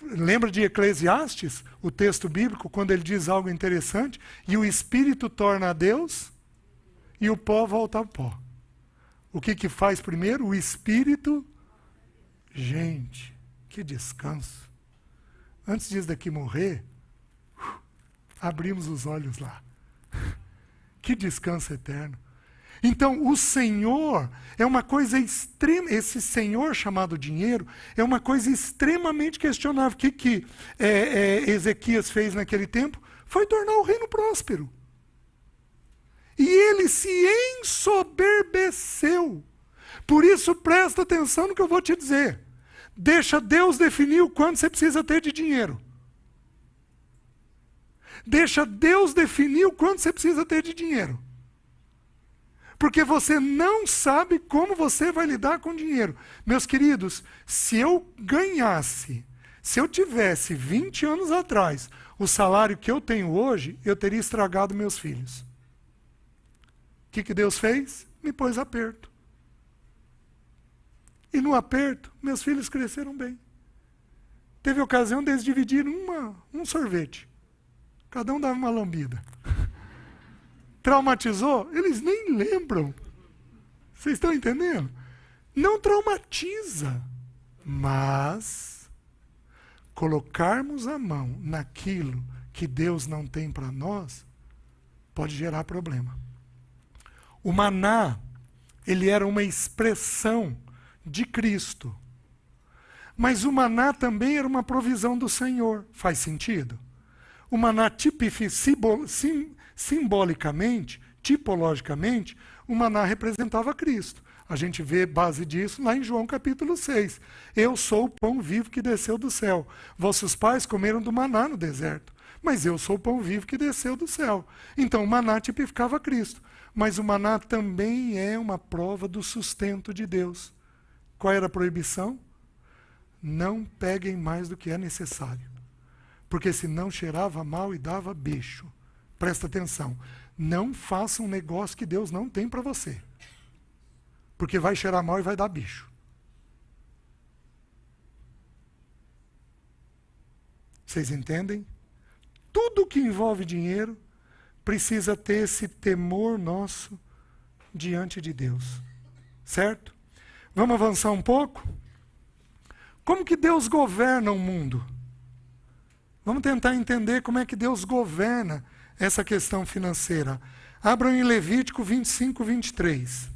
lembra de Eclesiastes, o texto bíblico, quando ele diz algo interessante? E o espírito torna a Deus e o pó volta ao pó. O que faz primeiro? O espírito. Gente, que descanso. Antes disso daqui morrer, abrimos os olhos lá. Que descanso eterno. Então, o Senhor é uma coisa extrema. Esse Senhor chamado dinheiro é uma coisa extremamente questionável. O que Ezequias fez naquele tempo? Foi tornar o reino próspero. E ele se ensoberbeceu. Por isso, presta atenção no que eu vou te dizer. Deixa Deus definir o quanto você precisa ter de dinheiro. Deixa Deus definir o quanto você precisa ter de dinheiro. Porque você não sabe como você vai lidar com dinheiro. Meus queridos, se eu tivesse 20 anos atrás o salário que eu tenho hoje, eu teria estragado meus filhos. O que Deus fez? Me pôs aperto. E no aperto, meus filhos cresceram bem. Teve ocasião deles dividirem um sorvete. Cada um dava uma lambida. Traumatizou? Eles nem lembram. Vocês estão entendendo? Não traumatiza. Mas colocarmos a mão naquilo que Deus não tem para nós pode gerar problema. O maná, ele era uma expressão de Cristo. Mas o maná também era uma provisão do Senhor. Faz sentido? O maná simbolicamente, tipologicamente, o maná representava Cristo. A gente vê base disso lá em João capítulo 6. Eu sou o pão vivo que desceu do céu. Vossos pais comeram do maná no deserto, mas eu sou o pão vivo que desceu do céu. Então o maná tipificava Cristo. Mas o maná também é uma prova do sustento de Deus. Qual era a proibição? Não peguem mais do que é necessário. Porque senão cheirava mal e dava bicho. Presta atenção. Não faça um negócio que Deus não tem para você. Porque vai cheirar mal e vai dar bicho. Vocês entendem? Tudo que envolve dinheiro precisa ter esse temor nosso diante de Deus. certo? Vamos avançar um pouco? Como que Deus governa o mundo? Vamos tentar entender como é que Deus governa essa questão financeira. Abram em Levítico 25, 23.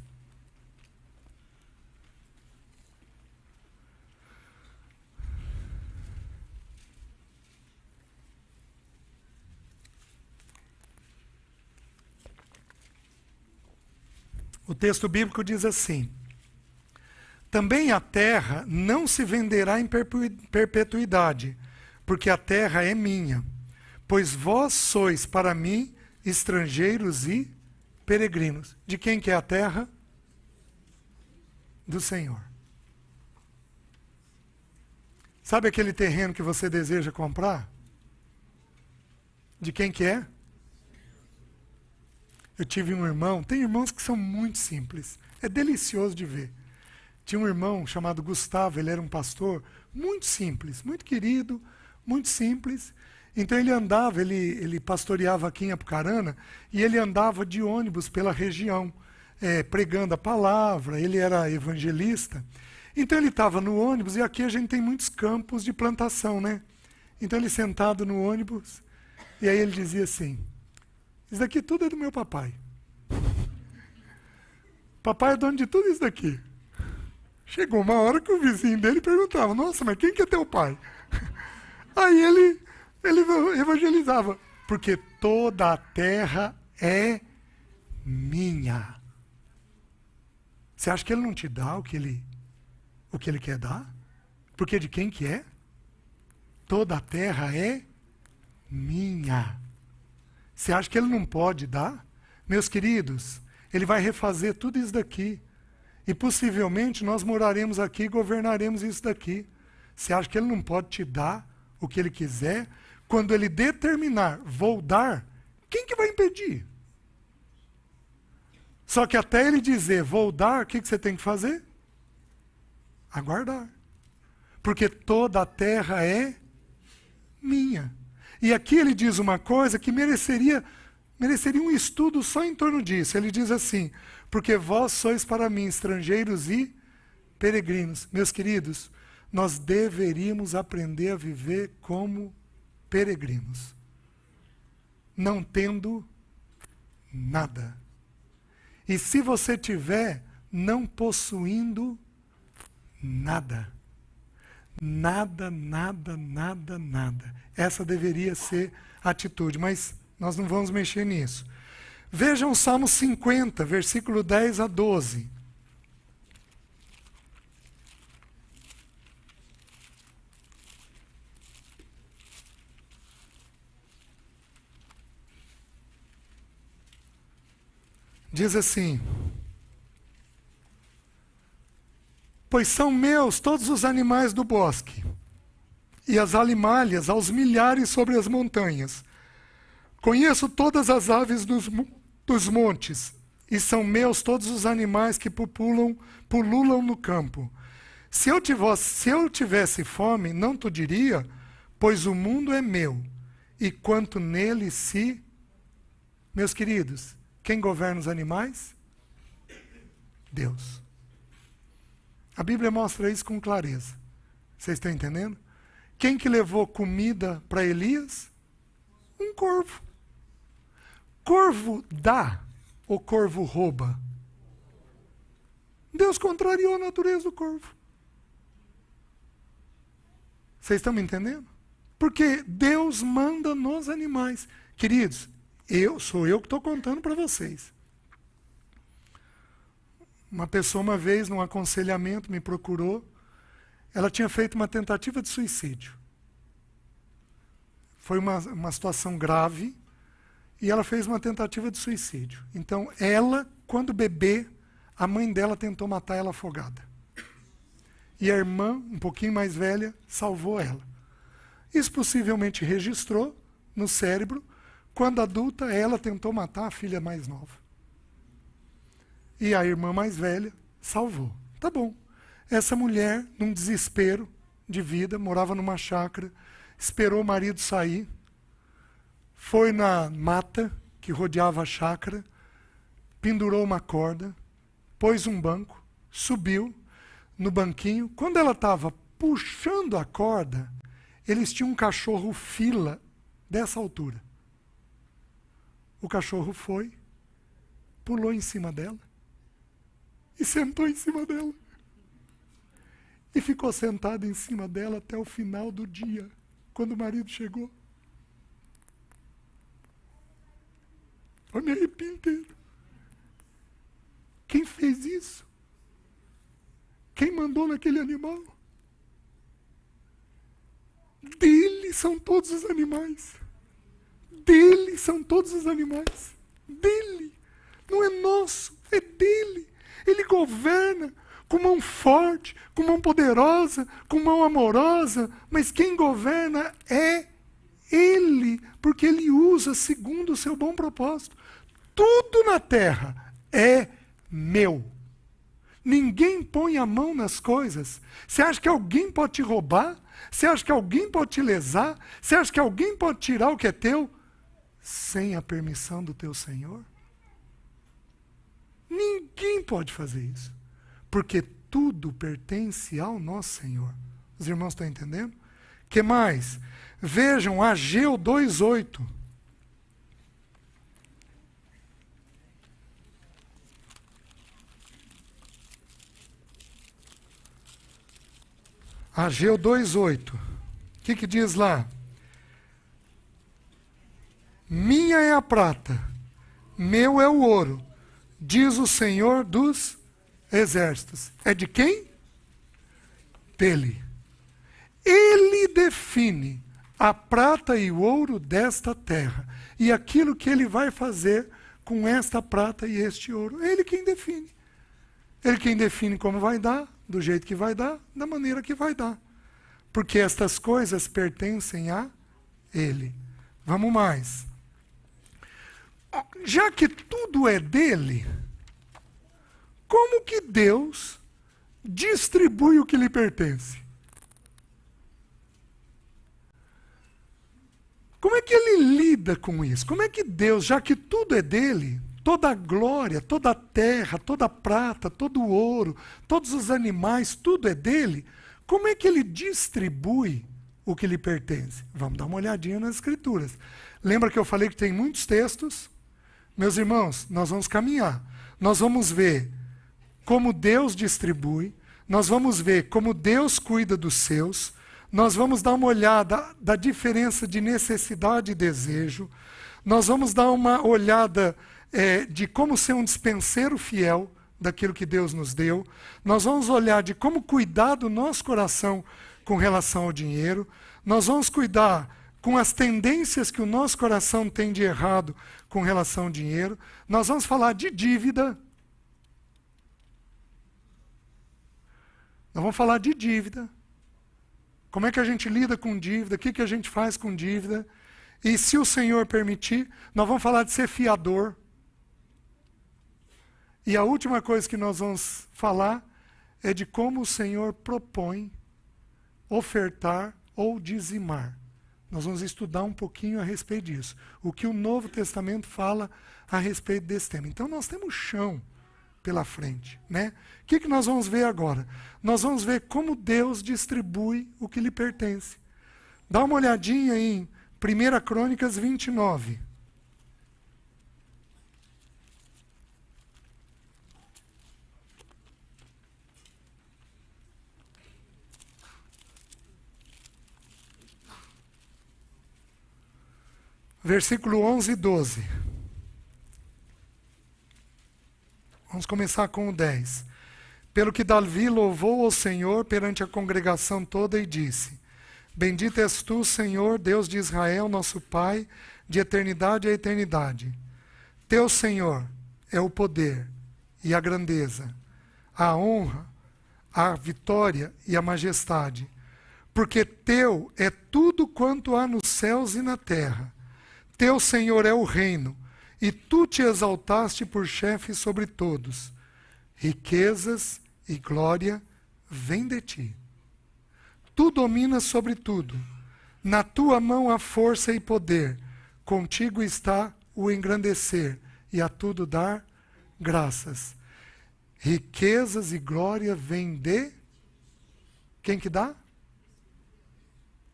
O texto bíblico diz assim: também a terra não se venderá em perpetuidade, porque a terra é minha, pois vós sois para mim estrangeiros e peregrinos. De quem que é a terra? Do Senhor. Sabe aquele terreno que você deseja comprar? De quem que é? Eu tive um irmão, tem irmãos que são muito simples, é delicioso de ver. Tinha um irmão chamado Gustavo, ele era um pastor muito simples, muito querido, muito simples. Então ele andava, ele pastoreava aqui em Apucarana, e ele andava de ônibus pela região, pregando a palavra, ele era evangelista. Então ele estava no ônibus, e aqui a gente tem muitos campos de plantação, né? Então ele sentado no ônibus, e aí ele dizia assim: isso daqui tudo é do meu papai. Papai é dono de tudo isso daqui. Chegou uma hora que o vizinho dele perguntava: nossa, mas quem que é teu pai? Aí ele evangelizava: porque toda a terra é minha. Você acha que ele não te dá o que ele quer dar? Porque de quem que é? Toda a terra é minha. Você acha que ele não pode dar? Meus queridos, ele vai refazer tudo isso daqui. E possivelmente nós moraremos aqui e governaremos isso daqui. Você acha que ele não pode te dar o que ele quiser? Quando ele determinar, vou dar, quem que vai impedir? Só que até ele dizer, vou dar, o que você tem que fazer? Aguardar. Porque toda a terra é minha. E aqui ele diz uma coisa que mereceria um estudo só em torno disso. Ele diz assim: porque vós sois para mim estrangeiros e peregrinos. Meus queridos, nós deveríamos aprender a viver como peregrinos, não tendo nada. E se você tiver, não possuindo nada. Nada, nada, nada, nada. Essa deveria ser a atitude, mas nós não vamos mexer nisso. Vejam o Salmo 50, versículo 10 a 12. Diz assim: pois são meus todos os animais do bosque, e as alimalhas aos milhares sobre as montanhas. Conheço todas as aves dos montes, e são meus todos os animais que pululam no campo. Se eu tivesse fome, não te diria, pois o mundo é meu, e quanto nele se... Meus queridos, quem governa os animais? Deus. A Bíblia mostra isso com clareza. Vocês estão entendendo? Quem que levou comida para Elias? Um corvo. Corvo dá ou corvo rouba? Deus contrariou a natureza do corvo. Vocês estão me entendendo? Porque Deus manda nos animais. Queridos, sou eu que estou contando para vocês. Uma pessoa, uma vez, num aconselhamento, me procurou. Ela tinha feito uma tentativa de suicídio. Foi uma situação grave e ela fez uma tentativa de suicídio. Então, ela, quando bebê, a mãe dela tentou matar ela afogada. E a irmã, um pouquinho mais velha, salvou ela. Isso possivelmente registrou no cérebro. Quando adulta, ela tentou matar a filha mais nova. E a irmã mais velha salvou. Tá bom. Essa mulher, num desespero de vida, morava numa chácara, esperou o marido sair, foi na mata que rodeava a chácara, pendurou uma corda, pôs um banco subiu no banquinho. Quando ela estava puxando a corda, eles tinham um cachorro fila dessa altura. O cachorro foi, pulou em cima dela e sentou em cima dela. E ficou sentado em cima dela até o final do dia, quando o marido chegou. Eu me arrepio inteiro. Quem fez isso? Quem mandou naquele animal? Dele são todos os animais. Dele são todos os animais. Dele. Não é nosso, é dele. Ele governa com mão forte, com mão poderosa, com mão amorosa, mas quem governa é ele, porque ele usa segundo o seu bom propósito. Tudo na terra é meu. Ninguém põe a mão nas coisas. Você acha que alguém pode te roubar? Você acha que alguém pode te lesar? Você acha que alguém pode tirar o que é teu sem a permissão do teu Senhor? Ninguém pode fazer isso. Porque tudo pertence ao nosso Senhor. Os irmãos estão entendendo? Que mais? Vejam Ageu 2:8. Ageu 2:8. O que diz lá? Minha é a prata, meu é o ouro, diz o Senhor dos exércitos. É de quem? Dele. Ele define a prata e o ouro desta terra e aquilo que ele vai fazer com esta prata e este ouro. Ele quem define. Ele quem define como vai dar, do jeito que vai dar, da maneira que vai dar. Porque estas coisas pertencem a ele. Vamos mais. Já que tudo é dele, como que Deus distribui o que lhe pertence? Como é que ele lida com isso? Como é que Deus, já que tudo é dele, toda a glória, toda a terra, toda a prata, todo o ouro, todos os animais, tudo é dele, como é que ele distribui o que lhe pertence? Vamos dar uma olhadinha nas Escrituras. Lembra que eu falei que tem muitos textos? Meus irmãos, nós vamos caminhar. Nós vamos ver como Deus distribui, nós vamos ver como Deus cuida dos seus, nós vamos dar uma olhada da diferença de necessidade e desejo, nós vamos dar uma olhada de como ser um dispenseiro fiel daquilo que Deus nos deu, nós vamos olhar de como cuidar do nosso coração com relação ao dinheiro, nós vamos cuidar com as tendências que o nosso coração tem de errado com relação ao dinheiro, nós vamos falar de dívida. Nós vamos falar de dívida. Como é que a gente lida com dívida? O que a gente faz com dívida? E se o Senhor permitir, nós vamos falar de ser fiador. E a última coisa que nós vamos falar é de como o Senhor propõe ofertar ou dizimar. Nós vamos estudar um pouquinho a respeito disso. O que o Novo Testamento fala a respeito desse tema. Então nós temos chão pela frente, né? O que nós vamos ver agora? Nós vamos ver como Deus distribui o que lhe pertence. Dá uma olhadinha em 1 Crônicas 29. Versículo 11 e 12. Vamos começar com o 10. Pelo que Davi louvou ao Senhor perante a congregação toda e disse: Bendito és tu, Senhor, Deus de Israel, nosso Pai, de eternidade a eternidade. Teu, Senhor, é o poder e a grandeza, a honra, a vitória e a majestade. Porque teu é tudo quanto há nos céus e na terra. Teu, Senhor, é o reino, e tu te exaltaste por chefe sobre todos. Riquezas e glória vêm de ti. Tu dominas sobre tudo. Na tua mão há força e poder. Contigo está o engrandecer e a tudo dar graças. Riquezas e glória vêm de... Quem que dá?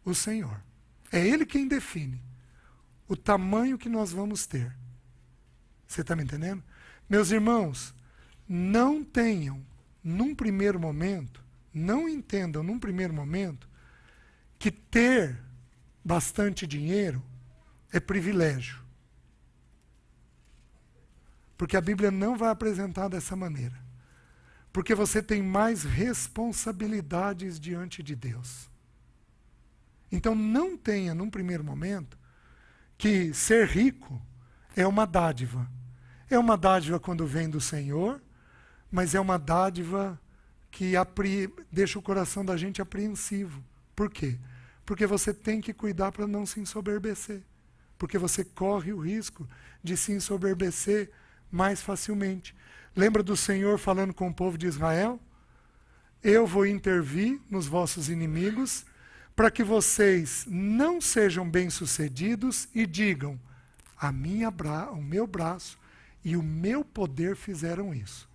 O Senhor. É Ele quem define o tamanho que nós vamos ter. Você está me entendendo? Meus irmãos, não tenham, num primeiro momento, não entendam num primeiro momento, que ter bastante dinheiro é privilégio. Porque a Bíblia não vai apresentar dessa maneira. Porque você tem mais responsabilidades diante de Deus. Então não tenha, num primeiro momento, que ser rico é uma dádiva. É uma dádiva quando vem do Senhor, mas é uma dádiva que deixa o coração da gente apreensivo. Por quê? Porque você tem que cuidar para não se ensoberbecer. Porque você corre o risco de se ensoberbecer mais facilmente. Lembra do Senhor falando com o povo de Israel? Eu vou intervir nos vossos inimigos para que vocês não sejam bem-sucedidos e digam, o meu braço e o meu poder fizeram isso.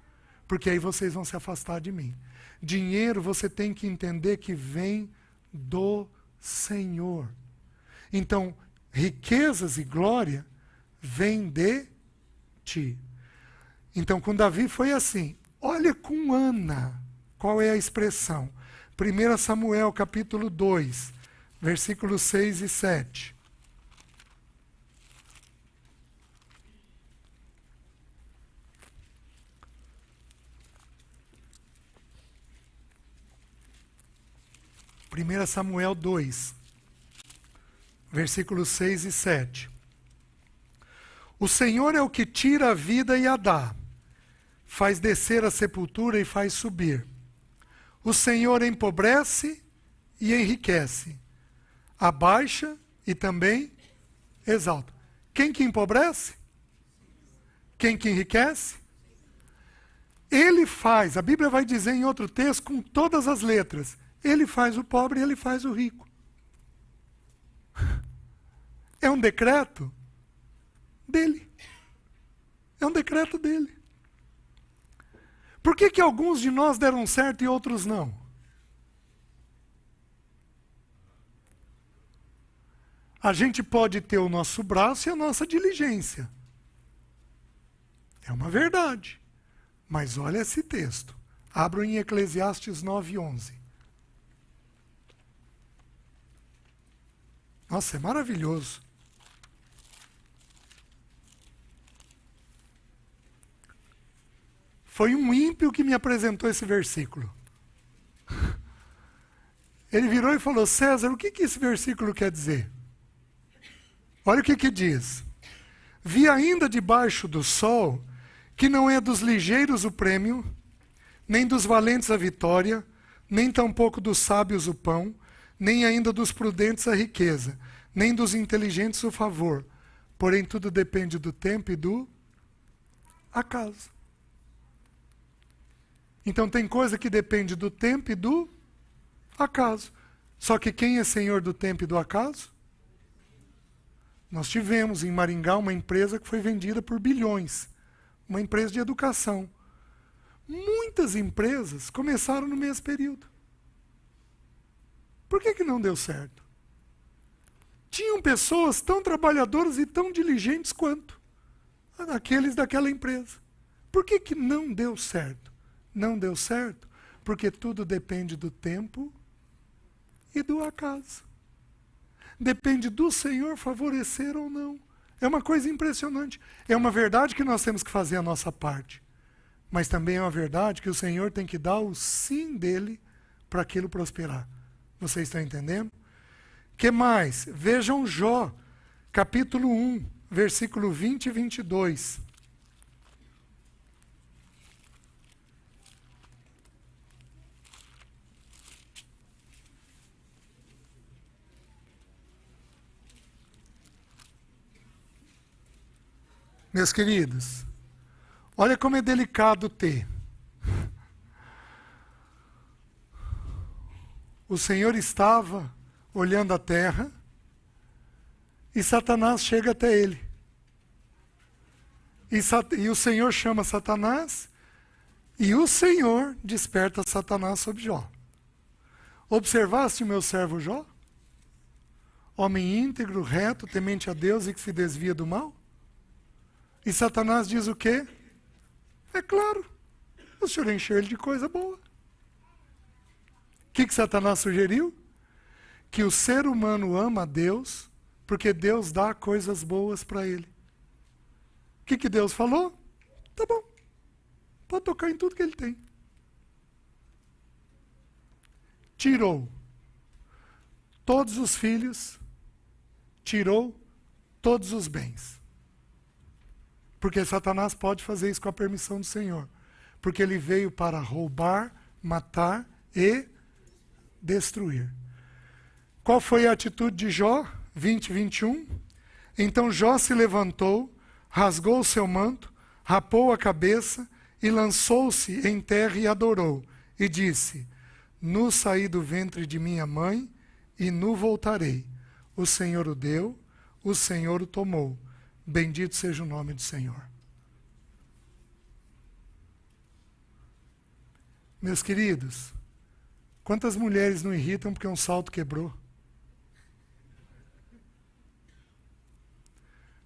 Porque aí vocês vão se afastar de mim. Dinheiro você tem que entender que vem do Senhor. Então, riquezas e glória vêm de ti. Então, com Davi foi assim. Olha com Ana, qual é a expressão? 1 Samuel, capítulo 2, versículos 6 e 7. Primeira Samuel 2, versículos 6 e 7. O Senhor é o que tira a vida e a dá, faz descer a sepultura e faz subir. O Senhor empobrece e enriquece, abaixa e também exalta. Quem que empobrece? Quem que enriquece? Ele faz, a Bíblia vai dizer em outro texto com todas as letras, ele faz o pobre e ele faz o rico. É um decreto dele. É um decreto dele. Por que alguns de nós deram certo e outros não? A gente pode ter o nosso braço e a nossa diligência. É uma verdade. Mas olha esse texto. Abram em Eclesiastes 9:11. Nossa, é maravilhoso. Foi um ímpio que me apresentou esse versículo. Ele virou e falou, César, o que esse versículo quer dizer? Olha o que diz. Vi ainda debaixo do sol que não é dos ligeiros o prêmio, nem dos valentes a vitória, nem tampouco dos sábios o pão, nem ainda dos prudentes a riqueza, nem dos inteligentes o favor. Porém, tudo depende do tempo e do acaso. Então tem coisa que depende do tempo e do acaso. Só que quem é senhor do tempo e do acaso? Nós tivemos em Maringá uma empresa que foi vendida por bilhões. Uma empresa de educação. Muitas empresas começaram no mesmo período. Por que não deu certo? Tinham pessoas tão trabalhadoras e tão diligentes quanto aqueles daquela empresa. Por que não deu certo? Não deu certo porque tudo depende do tempo e do acaso. Depende do Senhor favorecer ou não. É uma coisa impressionante. É uma verdade que nós temos que fazer a nossa parte. Mas também é uma verdade que o Senhor tem que dar o sim dele para aquilo prosperar. Vocês estão entendendo? Que mais? Vejam Jó, capítulo 1, versículo 20 e 22. Meus queridos, olha como é delicado ter. O Senhor estava olhando a terra e Satanás chega até ele. E o Senhor chama Satanás E o Senhor desperta Satanás sobre Jó. Observaste o meu servo Jó? Homem íntegro, reto, temente a Deus e que se desvia do mal? E Satanás diz o quê? É claro, o Senhor encheu ele de coisa boa. O que Satanás sugeriu? Que o ser humano ama a Deus porque Deus dá coisas boas para ele. O que Deus falou? Tá bom, pode tocar em tudo que ele tem. Tirou todos os filhos, tirou todos os bens. Porque Satanás pode fazer isso com a permissão do Senhor. Porque ele veio para roubar, matar e destruir. Qual foi a atitude de Jó? 20, 21. Então Jó se levantou, rasgou o seu manto, rapou a cabeça e lançou-se em terra e adorou. E disse: Nu saí do ventre de minha mãe e nu voltarei. O Senhor o deu, o Senhor o tomou. Bendito seja o nome do Senhor. Meus queridos, quantas mulheres não irritam porque um salto quebrou?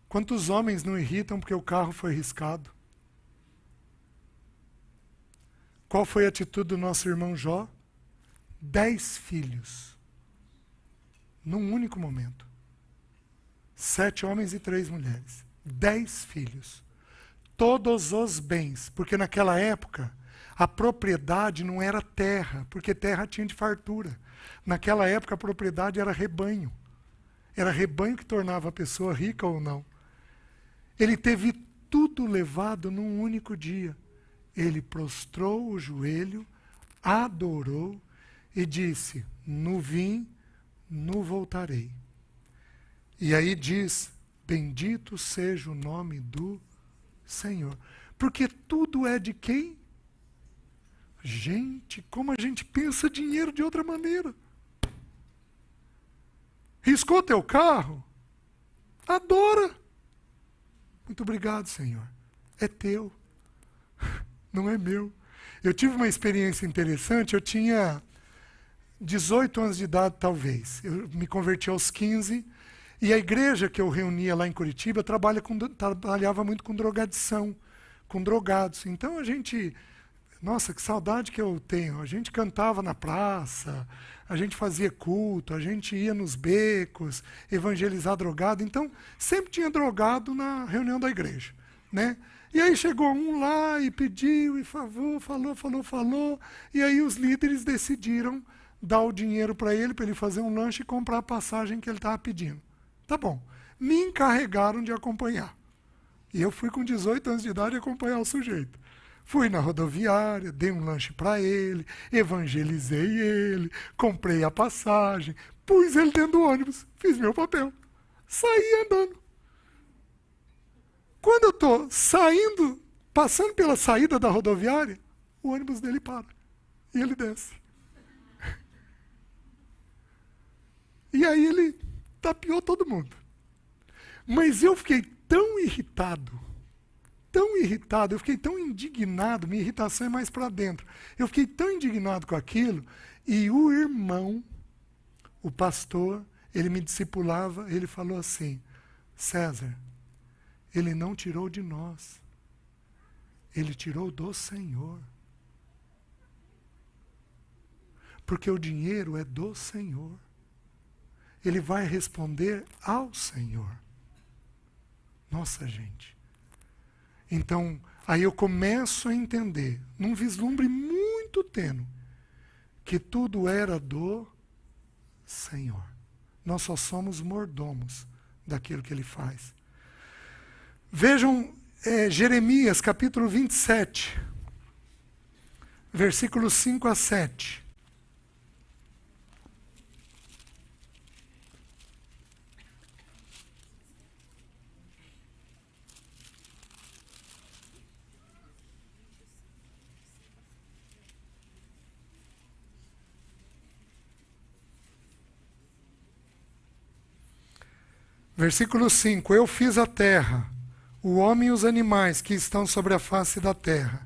Quantos homens não irritam porque o carro foi riscado? Qual foi a atitude do nosso irmão Jó? 10 filhos. Num único momento. 7 homens e 3 mulheres. 10 filhos. Todos os bens. Porque naquela época, a propriedade não era terra, porque terra tinha de fartura. Naquela época, a propriedade era rebanho. Era rebanho que tornava a pessoa rica ou não. Ele teve tudo levado num único dia. Ele prostrou o joelho, adorou e disse: Nu vim, nu voltarei. E aí diz: Bendito seja o nome do Senhor. Porque tudo é de quem? Gente, como a gente pensa dinheiro de outra maneira. Riscou teu carro? Adora. Muito obrigado, Senhor. É teu. Não é meu. Eu tive uma experiência interessante. Eu tinha 18 anos de idade, talvez. Eu me converti aos 15. E a igreja que eu reunia lá em Curitiba trabalhava muito com drogadição, com drogados. Então a gente... Nossa, que saudade que eu tenho. A gente cantava na praça, a gente fazia culto, a gente ia nos becos, evangelizar drogado. Então, sempre tinha drogado na reunião da igreja, né? E aí chegou um lá e pediu, e falou. E aí os líderes decidiram dar o dinheiro para ele fazer um lanche e comprar a passagem que ele estava pedindo. Tá bom. Me encarregaram de acompanhar. E eu fui com 18 anos de idade acompanhar o sujeito. Fui na rodoviária, dei um lanche para ele, evangelizei ele, comprei a passagem, pus ele dentro do ônibus, fiz meu papel, saí andando. Quando eu estou saindo, passando pela saída da rodoviária, o ônibus dele para e ele desce. E aí ele tapeou todo mundo. Mas eu fiquei tão irritado, eu fiquei tão indignado, minha irritação é mais para dentro. Eu fiquei tão indignado com aquilo, e o irmão, o pastor, ele me discipulava, ele falou assim: César, ele não tirou de nós, ele tirou do Senhor. Porque o dinheiro é do Senhor. Ele vai responder ao Senhor. Nossa, gente. Então, aí eu começo a entender, num vislumbre muito tênue, que tudo era do Senhor. Nós só somos mordomos daquilo que Ele faz. Vejam Jeremias, capítulo 27, versículos 5 a 7. Versículo 5. Eu fiz a terra, o homem e os animais que estão sobre a face da terra,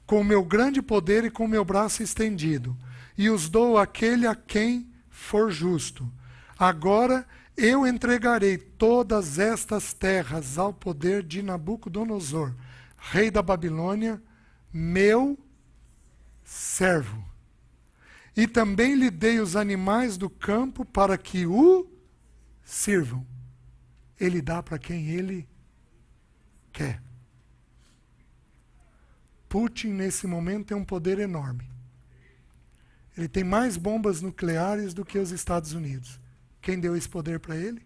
com o meu grande poder e com o meu braço estendido, e os dou àquele a quem for justo. Agora eu entregarei todas estas terras ao poder de Nabucodonosor, rei da Babilônia, meu servo. E também lhe dei os animais do campo para que o sirvam. Ele dá para quem ele quer. Putin, nesse momento, tem um poder enorme. Ele tem mais bombas nucleares do que os Estados Unidos. Quem deu esse poder para ele?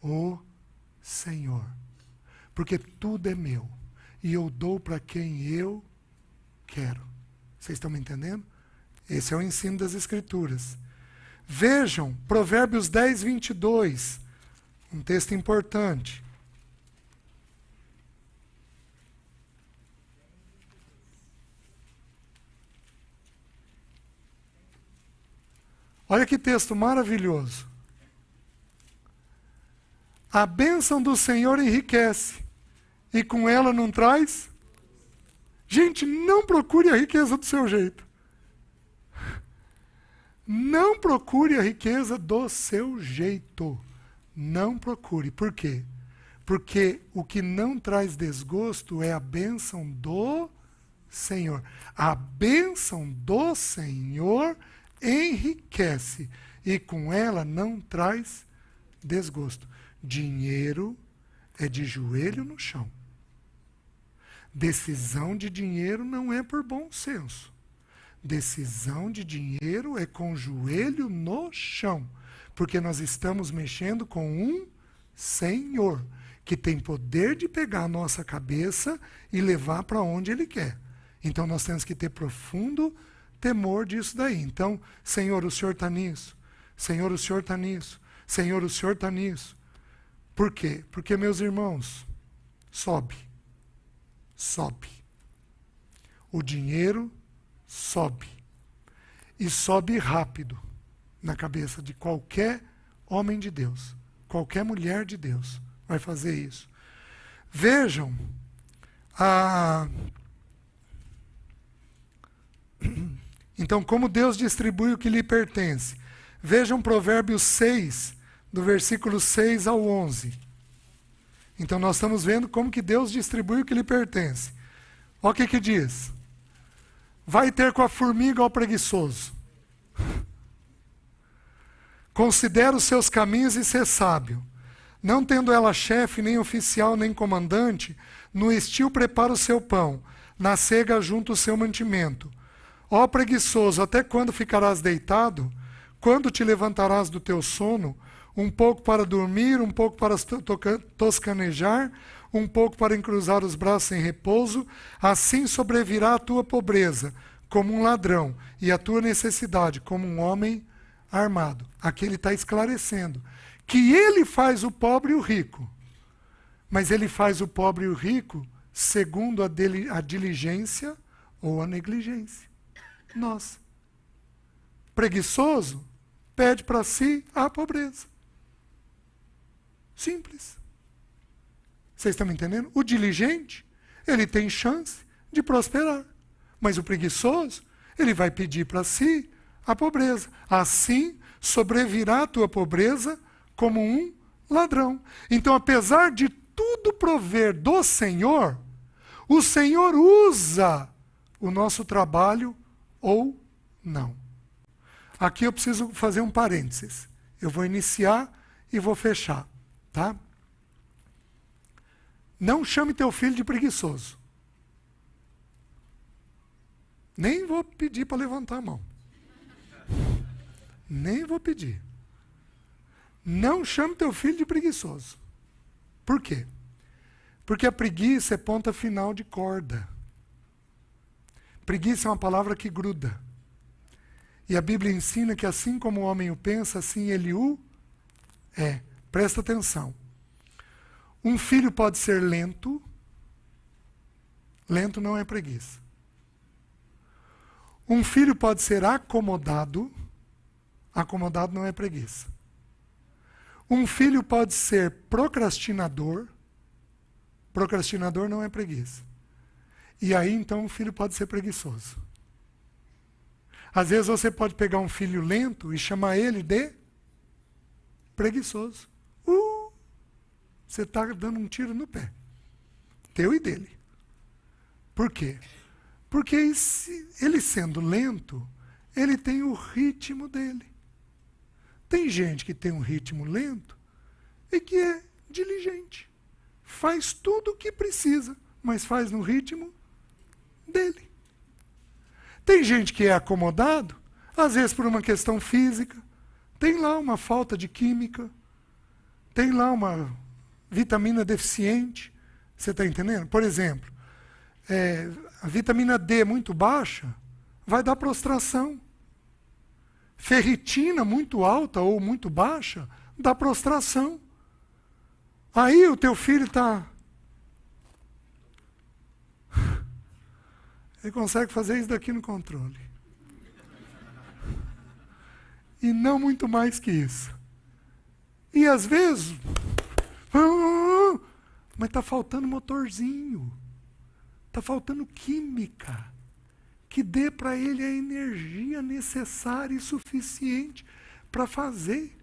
O Senhor. Porque tudo é meu. E eu dou para quem eu quero. Vocês estão me entendendo? Esse é o ensino das Escrituras. Vejam, Provérbios 10, 22. Um texto importante. Olha que texto maravilhoso. A bênção do Senhor enriquece, e com ela não traz. Gente, não procure a riqueza do seu jeito. Não procure a riqueza do seu jeito. Não procure. Por quê? Porque o que não traz desgosto é a bênção do Senhor. A bênção do Senhor enriquece, e com ela não traz desgosto. Dinheiro é de joelho no chão. Decisão de dinheiro não é por bom senso. Decisão de dinheiro é com o joelho no chão, porque nós estamos mexendo com um Senhor, que tem poder de pegar a nossa cabeça e levar para onde Ele quer. Então nós temos que ter profundo temor disso daí. Então, Senhor, o Senhor está nisso. Senhor, o Senhor está nisso. Senhor, o Senhor está nisso. Por quê? Porque, meus irmãos, sobe. Sobe. O dinheiro sobe. E sobe rápido na cabeça de qualquer homem de Deus. Qualquer mulher de Deus vai fazer isso. Vejam, então, como Deus distribui o que lhe pertence? Vejam Provérbios 6, do versículo 6 ao 11. Então, nós estamos vendo como que Deus distribui o que lhe pertence. Olha o que diz. Vai ter com a formiga ao preguiçoso. Considera os seus caminhos e ser sábio. Não tendo ela chefe, nem oficial, nem comandante, no estio prepara o seu pão, na cega junta o seu mantimento. Ó preguiçoso, até quando ficarás deitado? Quando te levantarás do teu sono? Um pouco para dormir, um pouco para toscanejar, um pouco para encruzar os braços em repouso. Assim sobrevirá a tua pobreza, como um ladrão, e a tua necessidade, como um homem armado. Aqui ele está esclarecendo que ele faz o pobre e o rico, mas ele faz o pobre e o rico segundo a diligência ou a negligência. Nós. Preguiçoso pede para si a pobreza. Simples. Vocês estão me entendendo? O diligente, ele tem chance de prosperar. Mas o preguiçoso, ele vai pedir para si a pobreza. Assim sobrevirá a tua pobreza como um ladrão. Então, apesar de tudo prover do Senhor, o Senhor usa o nosso trabalho ou não. Aqui eu preciso fazer um parênteses. Eu vou iniciar e vou fechar, tá? Não chame teu filho de preguiçoso. Nem vou pedir para levantar a mão. Nem vou pedir. Não chame teu filho de preguiçoso. Por quê? Porque a preguiça é ponta final de corda. Preguiça é uma palavra que gruda. E a Bíblia ensina que assim como o homem o pensa, assim ele o é. Presta atenção. Um filho pode ser lento. Lento não é preguiça. Um filho pode ser acomodado. Acomodado não é preguiça. Um filho pode ser procrastinador. Procrastinador não é preguiça. E aí, então, o filho pode ser preguiçoso. Às vezes você pode pegar um filho lento e chamar ele de preguiçoso. Você está dando um tiro no pé. Teu e dele. Por quê? Porque ele sendo lento, ele tem o ritmo dele. Tem gente que tem um ritmo lento e que é diligente. Faz tudo o que precisa, mas faz no ritmo dele. Tem gente que é acomodado, às vezes por uma questão física, tem lá uma falta de química, tem lá uma vitamina deficiente. Você está entendendo? Por exemplo, a vitamina D muito baixa vai dar prostração. Ferritina muito alta ou muito baixa dá prostração. Aí o teu filho está... Ele consegue fazer isso daqui no controle. E não muito mais que isso. E às vezes... Mas está faltando motorzinho. Está faltando química. Que dê para ele a energia necessária e suficiente para fazer.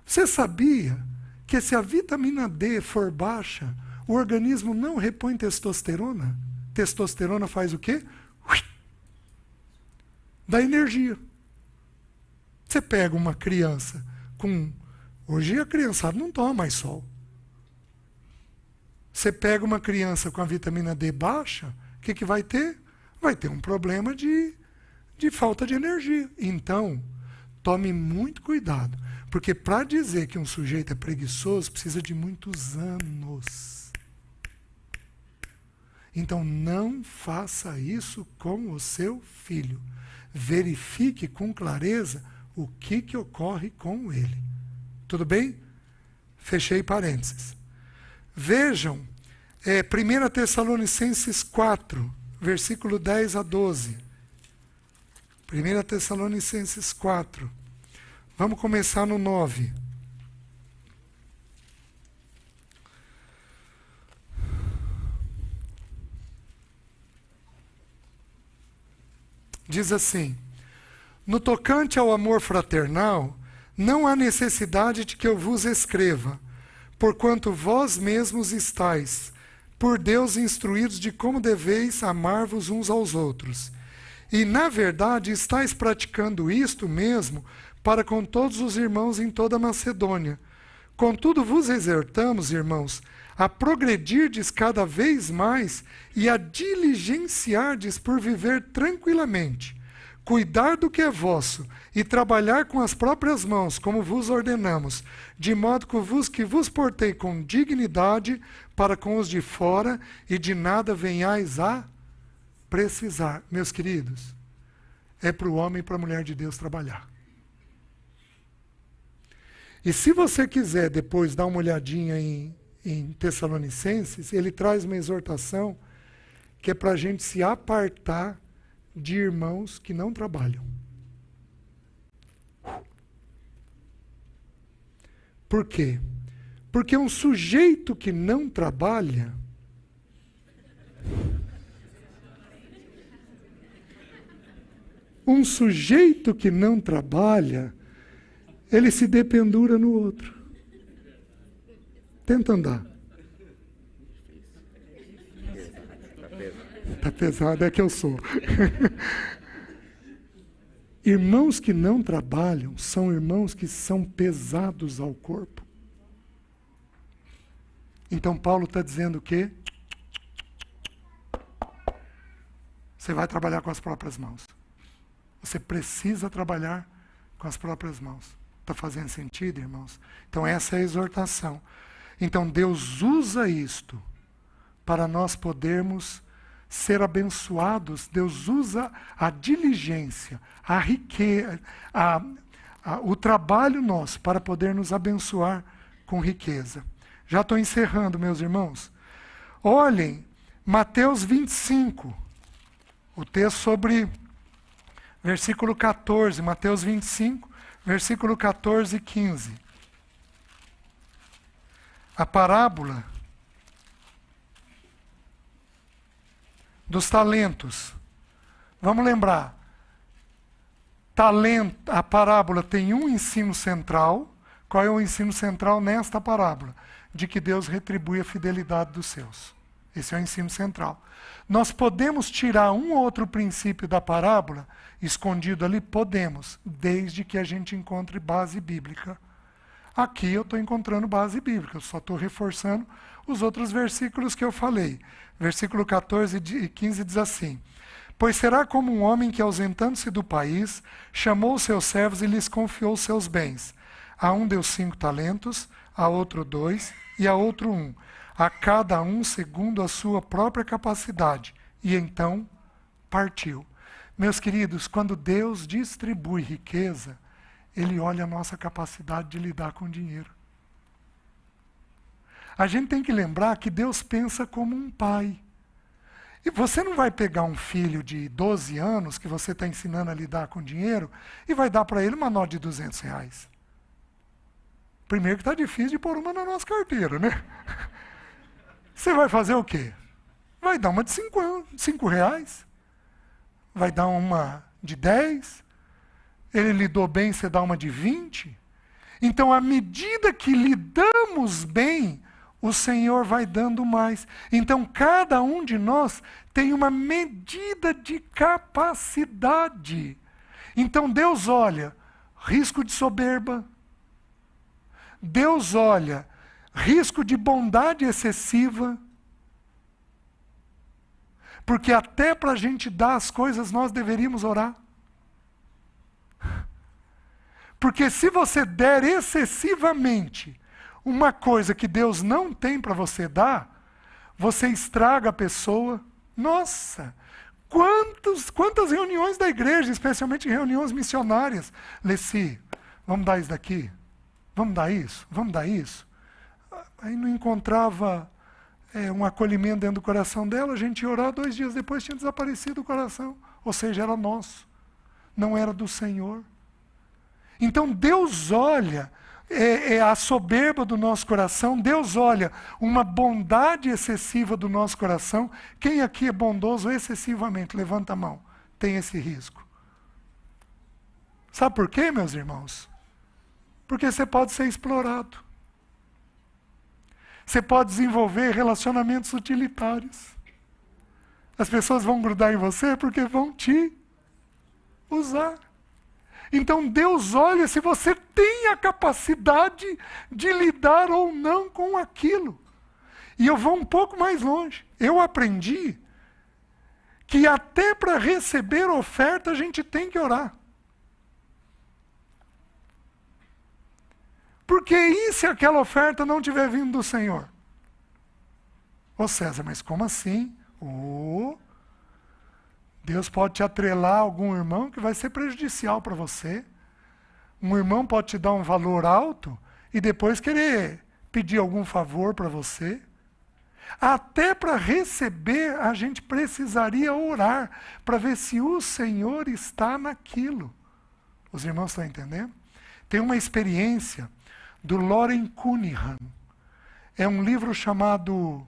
Você sabia que se a vitamina D for baixa, o organismo não repõe testosterona? Testosterona faz o quê? Dá energia. Você pega uma criança com... Hoje a criançada não toma mais sol. Você pega uma criança com a vitamina D baixa, o que vai ter? Vai ter um problema de falta de energia. Então, tome muito cuidado. Porque para dizer que um sujeito é preguiçoso, precisa de muitos anos. Então, não faça isso com o seu filho. Verifique com clareza o que ocorre com ele. Tudo bem? Fechei parênteses. Vejam, 1 Tessalonicenses 4, versículo 10 a 12. 1 Tessalonicenses 4. Vamos começar no 9. Diz assim: no tocante ao amor fraternal, não há necessidade de que eu vos escreva, porquanto vós mesmos estáis, por Deus, instruídos de como deveis amar-vos uns aos outros. E, na verdade, estáis praticando isto mesmo para com todos os irmãos em toda a Macedônia. Contudo, vos exortamos, irmãos, a progredirdes cada vez mais e a diligenciardes por viver tranquilamente, cuidar do que é vosso e trabalhar com as próprias mãos, como vos ordenamos, de modo que vos portei com dignidade para com os de fora e de nada venhais a precisar. Meus queridos, é para o homem e para a mulher de Deus trabalhar. E se você quiser depois dar uma olhadinha em Tessalonicenses, ele traz uma exortação que é para a gente se apartar de irmãos que não trabalham. Por quê? Porque um sujeito que não trabalha ele se dependura no outro. Tenta andar. Está pesado, é que eu sou. Irmãos que não trabalham são irmãos que são pesados ao corpo. Então Paulo está dizendo o quê? Você vai trabalhar com as próprias mãos. Você precisa trabalhar com as próprias mãos. Está fazendo sentido, irmãos? Então essa é a exortação. Então Deus usa isto para nós podermos ser abençoados. Deus usa a diligência, a riqueza, o trabalho nosso para poder nos abençoar com riqueza. Já estou encerrando, meus irmãos. Olhem, Mateus 25, o texto sobre versículo 14, Mateus 25, versículo 14 e 15. A parábola dos talentos. Vamos lembrar. Talento, a parábola tem um ensino central. Qual é o ensino central nesta parábola? De que Deus retribui a fidelidade dos seus. Esse é o ensino central. Nós podemos tirar um ou outro princípio da parábola, escondido ali? Podemos, desde que a gente encontre base bíblica. Aqui eu estou encontrando base bíblica, eu só estou reforçando os outros versículos que eu falei. Versículo 14 e 15 diz assim: Pois será como um homem que, ausentando-se do país, chamou os seus servos e lhes confiou seus bens. A um deu 5 talentos, a outro 2 e a outro 1, a cada um segundo a sua própria capacidade. E então partiu. Meus queridos, quando Deus distribui riqueza, Ele olha a nossa capacidade de lidar com o dinheiro. A gente tem que lembrar que Deus pensa como um pai. E você não vai pegar um filho de 12 anos, que você está ensinando a lidar com dinheiro, e vai dar para ele uma nota de R$200. Primeiro que está difícil de pôr uma na nossa carteira, né? Você vai fazer o quê? Vai dar uma de R$5. Vai dar uma de 10. Ele lidou bem, você dá uma de 20. Então, à medida que lidamos bem, o Senhor vai dando mais. Então, cada um de nós tem uma medida de capacidade. Então, Deus olha risco de soberba. Deus olha risco de bondade excessiva. Porque até para a gente dar as coisas, nós deveríamos orar. Porque se você der excessivamente uma coisa que Deus não tem para você dar, você estraga a pessoa. Nossa, quantas reuniões da igreja, especialmente reuniões missionárias. Leci, vamos dar isso daqui? Vamos dar isso? Vamos dar isso? Aí não encontrava um acolhimento dentro do coração dela, a gente ia orar, 2 dias depois tinha desaparecido o coração. Ou seja, era nosso, não era do Senhor. Então Deus olha a soberba do nosso coração, Deus olha uma bondade excessiva do nosso coração. Quem aqui é bondoso excessivamente? Levanta a mão. Tem esse risco. Sabe por quê, meus irmãos? Porque você pode ser explorado. Você pode desenvolver relacionamentos utilitários. As pessoas vão grudar em você porque vão te usar. Então Deus olha se você tem a capacidade de lidar ou não com aquilo. E eu vou um pouco mais longe. Eu aprendi que até para receber oferta a gente tem que orar. Porque e se aquela oferta não tiver vindo do Senhor? Ô César, mas como assim? Deus pode te atrelar a algum irmão que vai ser prejudicial para você. Um irmão pode te dar um valor alto e depois querer pedir algum favor para você. Até para receber, a gente precisaria orar para ver se o Senhor está naquilo. Os irmãos estão entendendo? Tem uma experiência do Loren Cunningham. É um livro chamado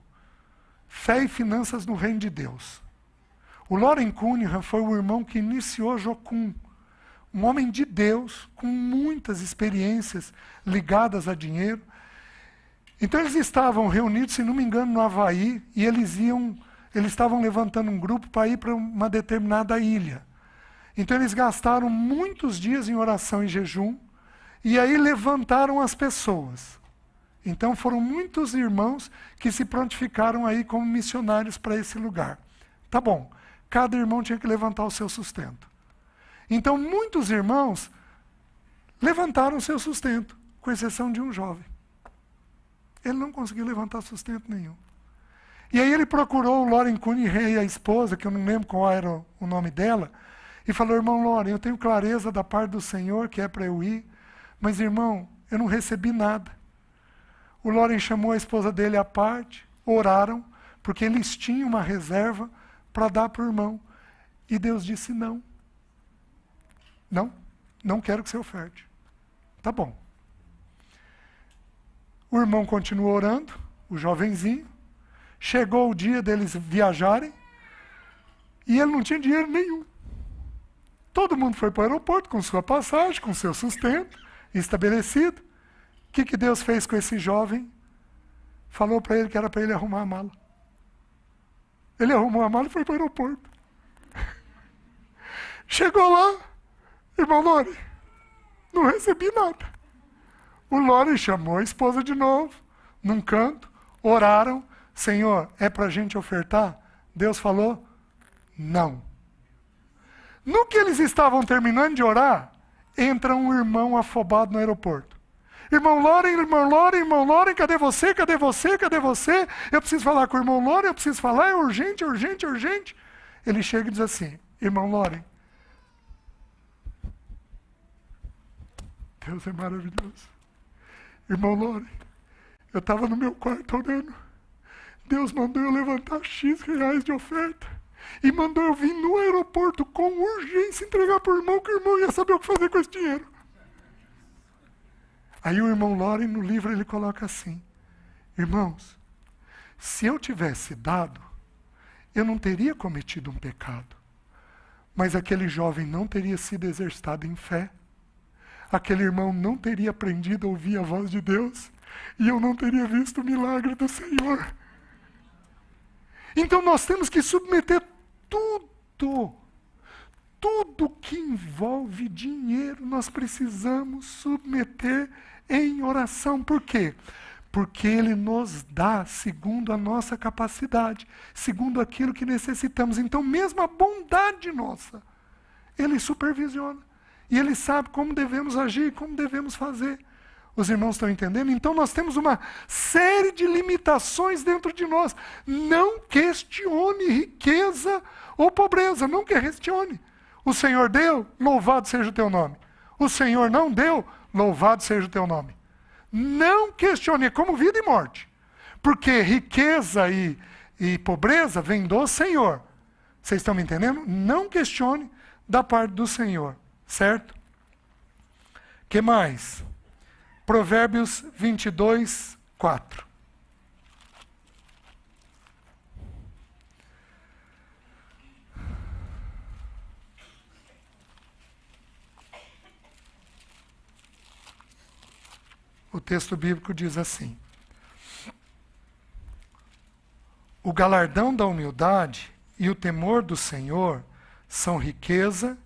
Fé e Finanças no Reino de Deus. O Loren Cunningham foi o irmão que iniciou Jocum, um homem de Deus, com muitas experiências ligadas a dinheiro. Então eles estavam reunidos, se não me engano, no Havaí, e eles estavam levantando um grupo para ir para uma determinada ilha. Então eles gastaram muitos dias em oração e jejum, e aí levantaram as pessoas. Então foram muitos irmãos que se prontificaram aí como missionários para esse lugar. Tá bom. Cada irmão tinha que levantar o seu sustento. Então, muitos irmãos levantaram o seu sustento, com exceção de um jovem. Ele não conseguiu levantar sustento nenhum. E aí ele procurou o Loren Cunningham e a esposa, que eu não lembro qual era o nome dela, e falou: irmão Loren, eu tenho clareza da parte do Senhor que é para eu ir, mas irmão, eu não recebi nada. O Loren chamou a esposa dele à parte, oraram, porque eles tinham uma reserva para dar para o irmão. E Deus disse não. Não quero que você oferte. Tá bom. O irmão continuou orando, o jovenzinho. Chegou o dia deles viajarem. E ele não tinha dinheiro nenhum. Todo mundo foi para o aeroporto com sua passagem, com seu sustento estabelecido. O que Deus fez com esse jovem? Falou para ele que era para ele arrumar a mala. Ele arrumou a mala e foi para o aeroporto. Chegou lá, irmão Lore, não recebi nada. O Lore chamou a esposa de novo, num canto, oraram. Senhor, é para a gente ofertar? Deus falou, não. No que eles estavam terminando de orar, entra um irmão afobado no aeroporto. Irmão Lore, irmão Lore, irmão Lore, cadê você, cadê você, cadê você? Eu preciso falar com o irmão Lore, eu preciso falar, é urgente, urgente, urgente. Ele chega e diz assim, irmão Lore, Deus é maravilhoso. Irmão Lore, eu estava no meu quarto orando. Deus mandou eu levantar X reais de oferta. E mandou eu vir no aeroporto com urgência entregar para o irmão, que o irmão ia saber o que fazer com esse dinheiro. Aí o irmão Lore, no livro, ele coloca assim, irmãos, se eu tivesse dado, eu não teria cometido um pecado. Mas aquele jovem não teria sido exercitado em fé. Aquele irmão não teria aprendido a ouvir a voz de Deus. E eu não teria visto o milagre do Senhor. Então nós temos que submeter tudo que envolve dinheiro, nós precisamos submeter em oração. Por quê? Porque Ele nos dá segundo a nossa capacidade, segundo aquilo que necessitamos. Então, mesmo a bondade nossa, Ele supervisiona. E Ele sabe como devemos agir, como devemos fazer. Os irmãos estão entendendo? Então nós temos uma série de limitações dentro de nós. Não questione riqueza ou pobreza, não questione. O Senhor deu, louvado seja o teu nome. O Senhor não deu, louvado seja o teu nome. Não questione, é como vida e morte. Porque riqueza e pobreza vem do Senhor. Vocês estão me entendendo? Não questione da parte do Senhor, certo? Que mais? Provérbios 22, 4. O texto bíblico diz assim: o galardão da humildade e o temor do Senhor são riqueza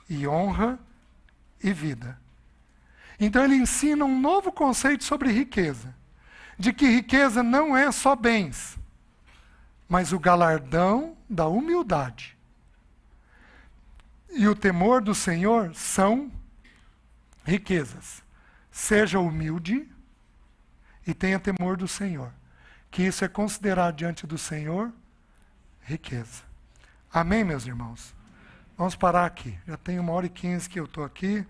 e honra e vida. Então ele ensina um novo conceito sobre riqueza. De que riqueza não é só bens, mas o galardão da humildade. E o temor do Senhor são riquezas. Seja humilde e tenha temor do Senhor. Que isso é considerado diante do Senhor riqueza. Amém, meus irmãos? Vamos parar aqui. Já tem 1h15 que eu estou aqui.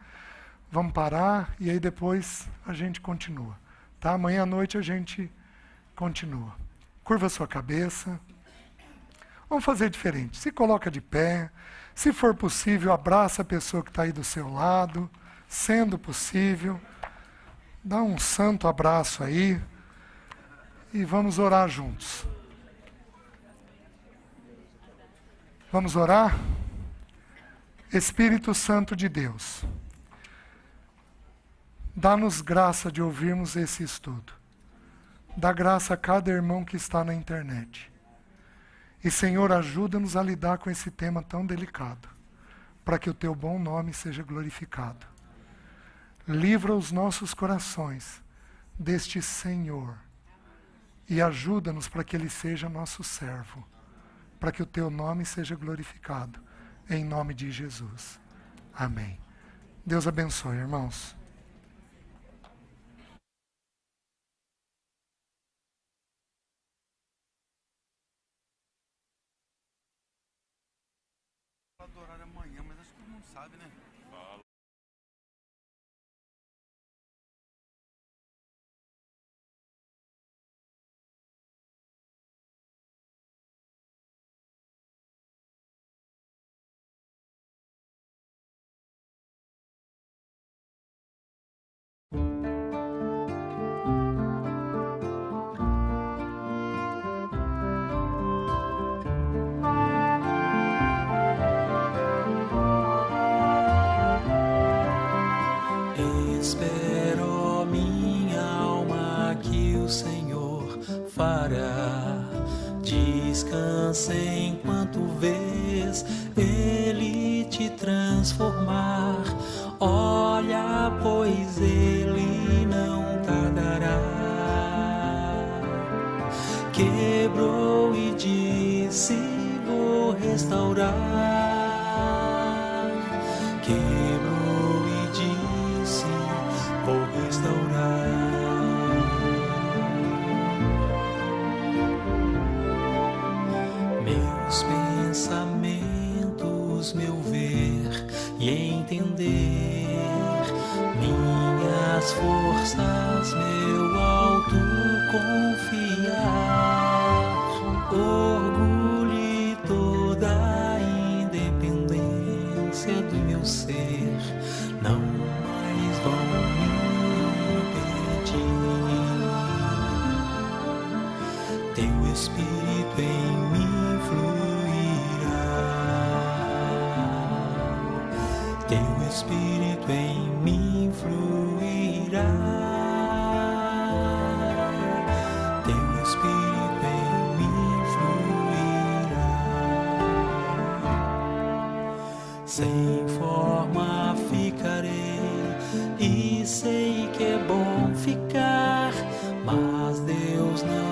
Vamos parar e aí depois a gente continua. Tá? Amanhã à noite a gente continua. Curva a sua cabeça. Vamos fazer diferente. Se coloca de pé. Se for possível, abraça a pessoa que está aí do seu lado. Sendo possível. Dá um santo abraço aí. E vamos orar juntos. Vamos orar? Espírito Santo de Deus, dá-nos graça de ouvirmos esse estudo. Dá graça a cada irmão que está na internet. E, Senhor, ajuda-nos a lidar com esse tema tão delicado, para que o Teu bom nome seja glorificado. Livra os nossos corações deste Senhor e ajuda-nos para que Ele seja nosso servo, para que o Teu nome seja glorificado, em nome de Jesus. Amém. Deus abençoe, irmãos. Adorar amanhã, mas acho que todo mundo sabe, né? para. Descansa enquanto vês Ele te transformar. Olha, pois Ele não tardará. Quebrou e disse: vou restaurar. Quebrou e disse: vou restaurar. Meus pensamentos, meu ver e entender, minhas forças, meu alto confiar, orgulho e toda a independência do meu ser não mais vão me impedir. Teu Espírito em mim fluirá. Teu Espírito em mim fluirá. Teu Espírito em mim fluirá. Sem forma ficarei e sei que é bom ficar, mas Deus não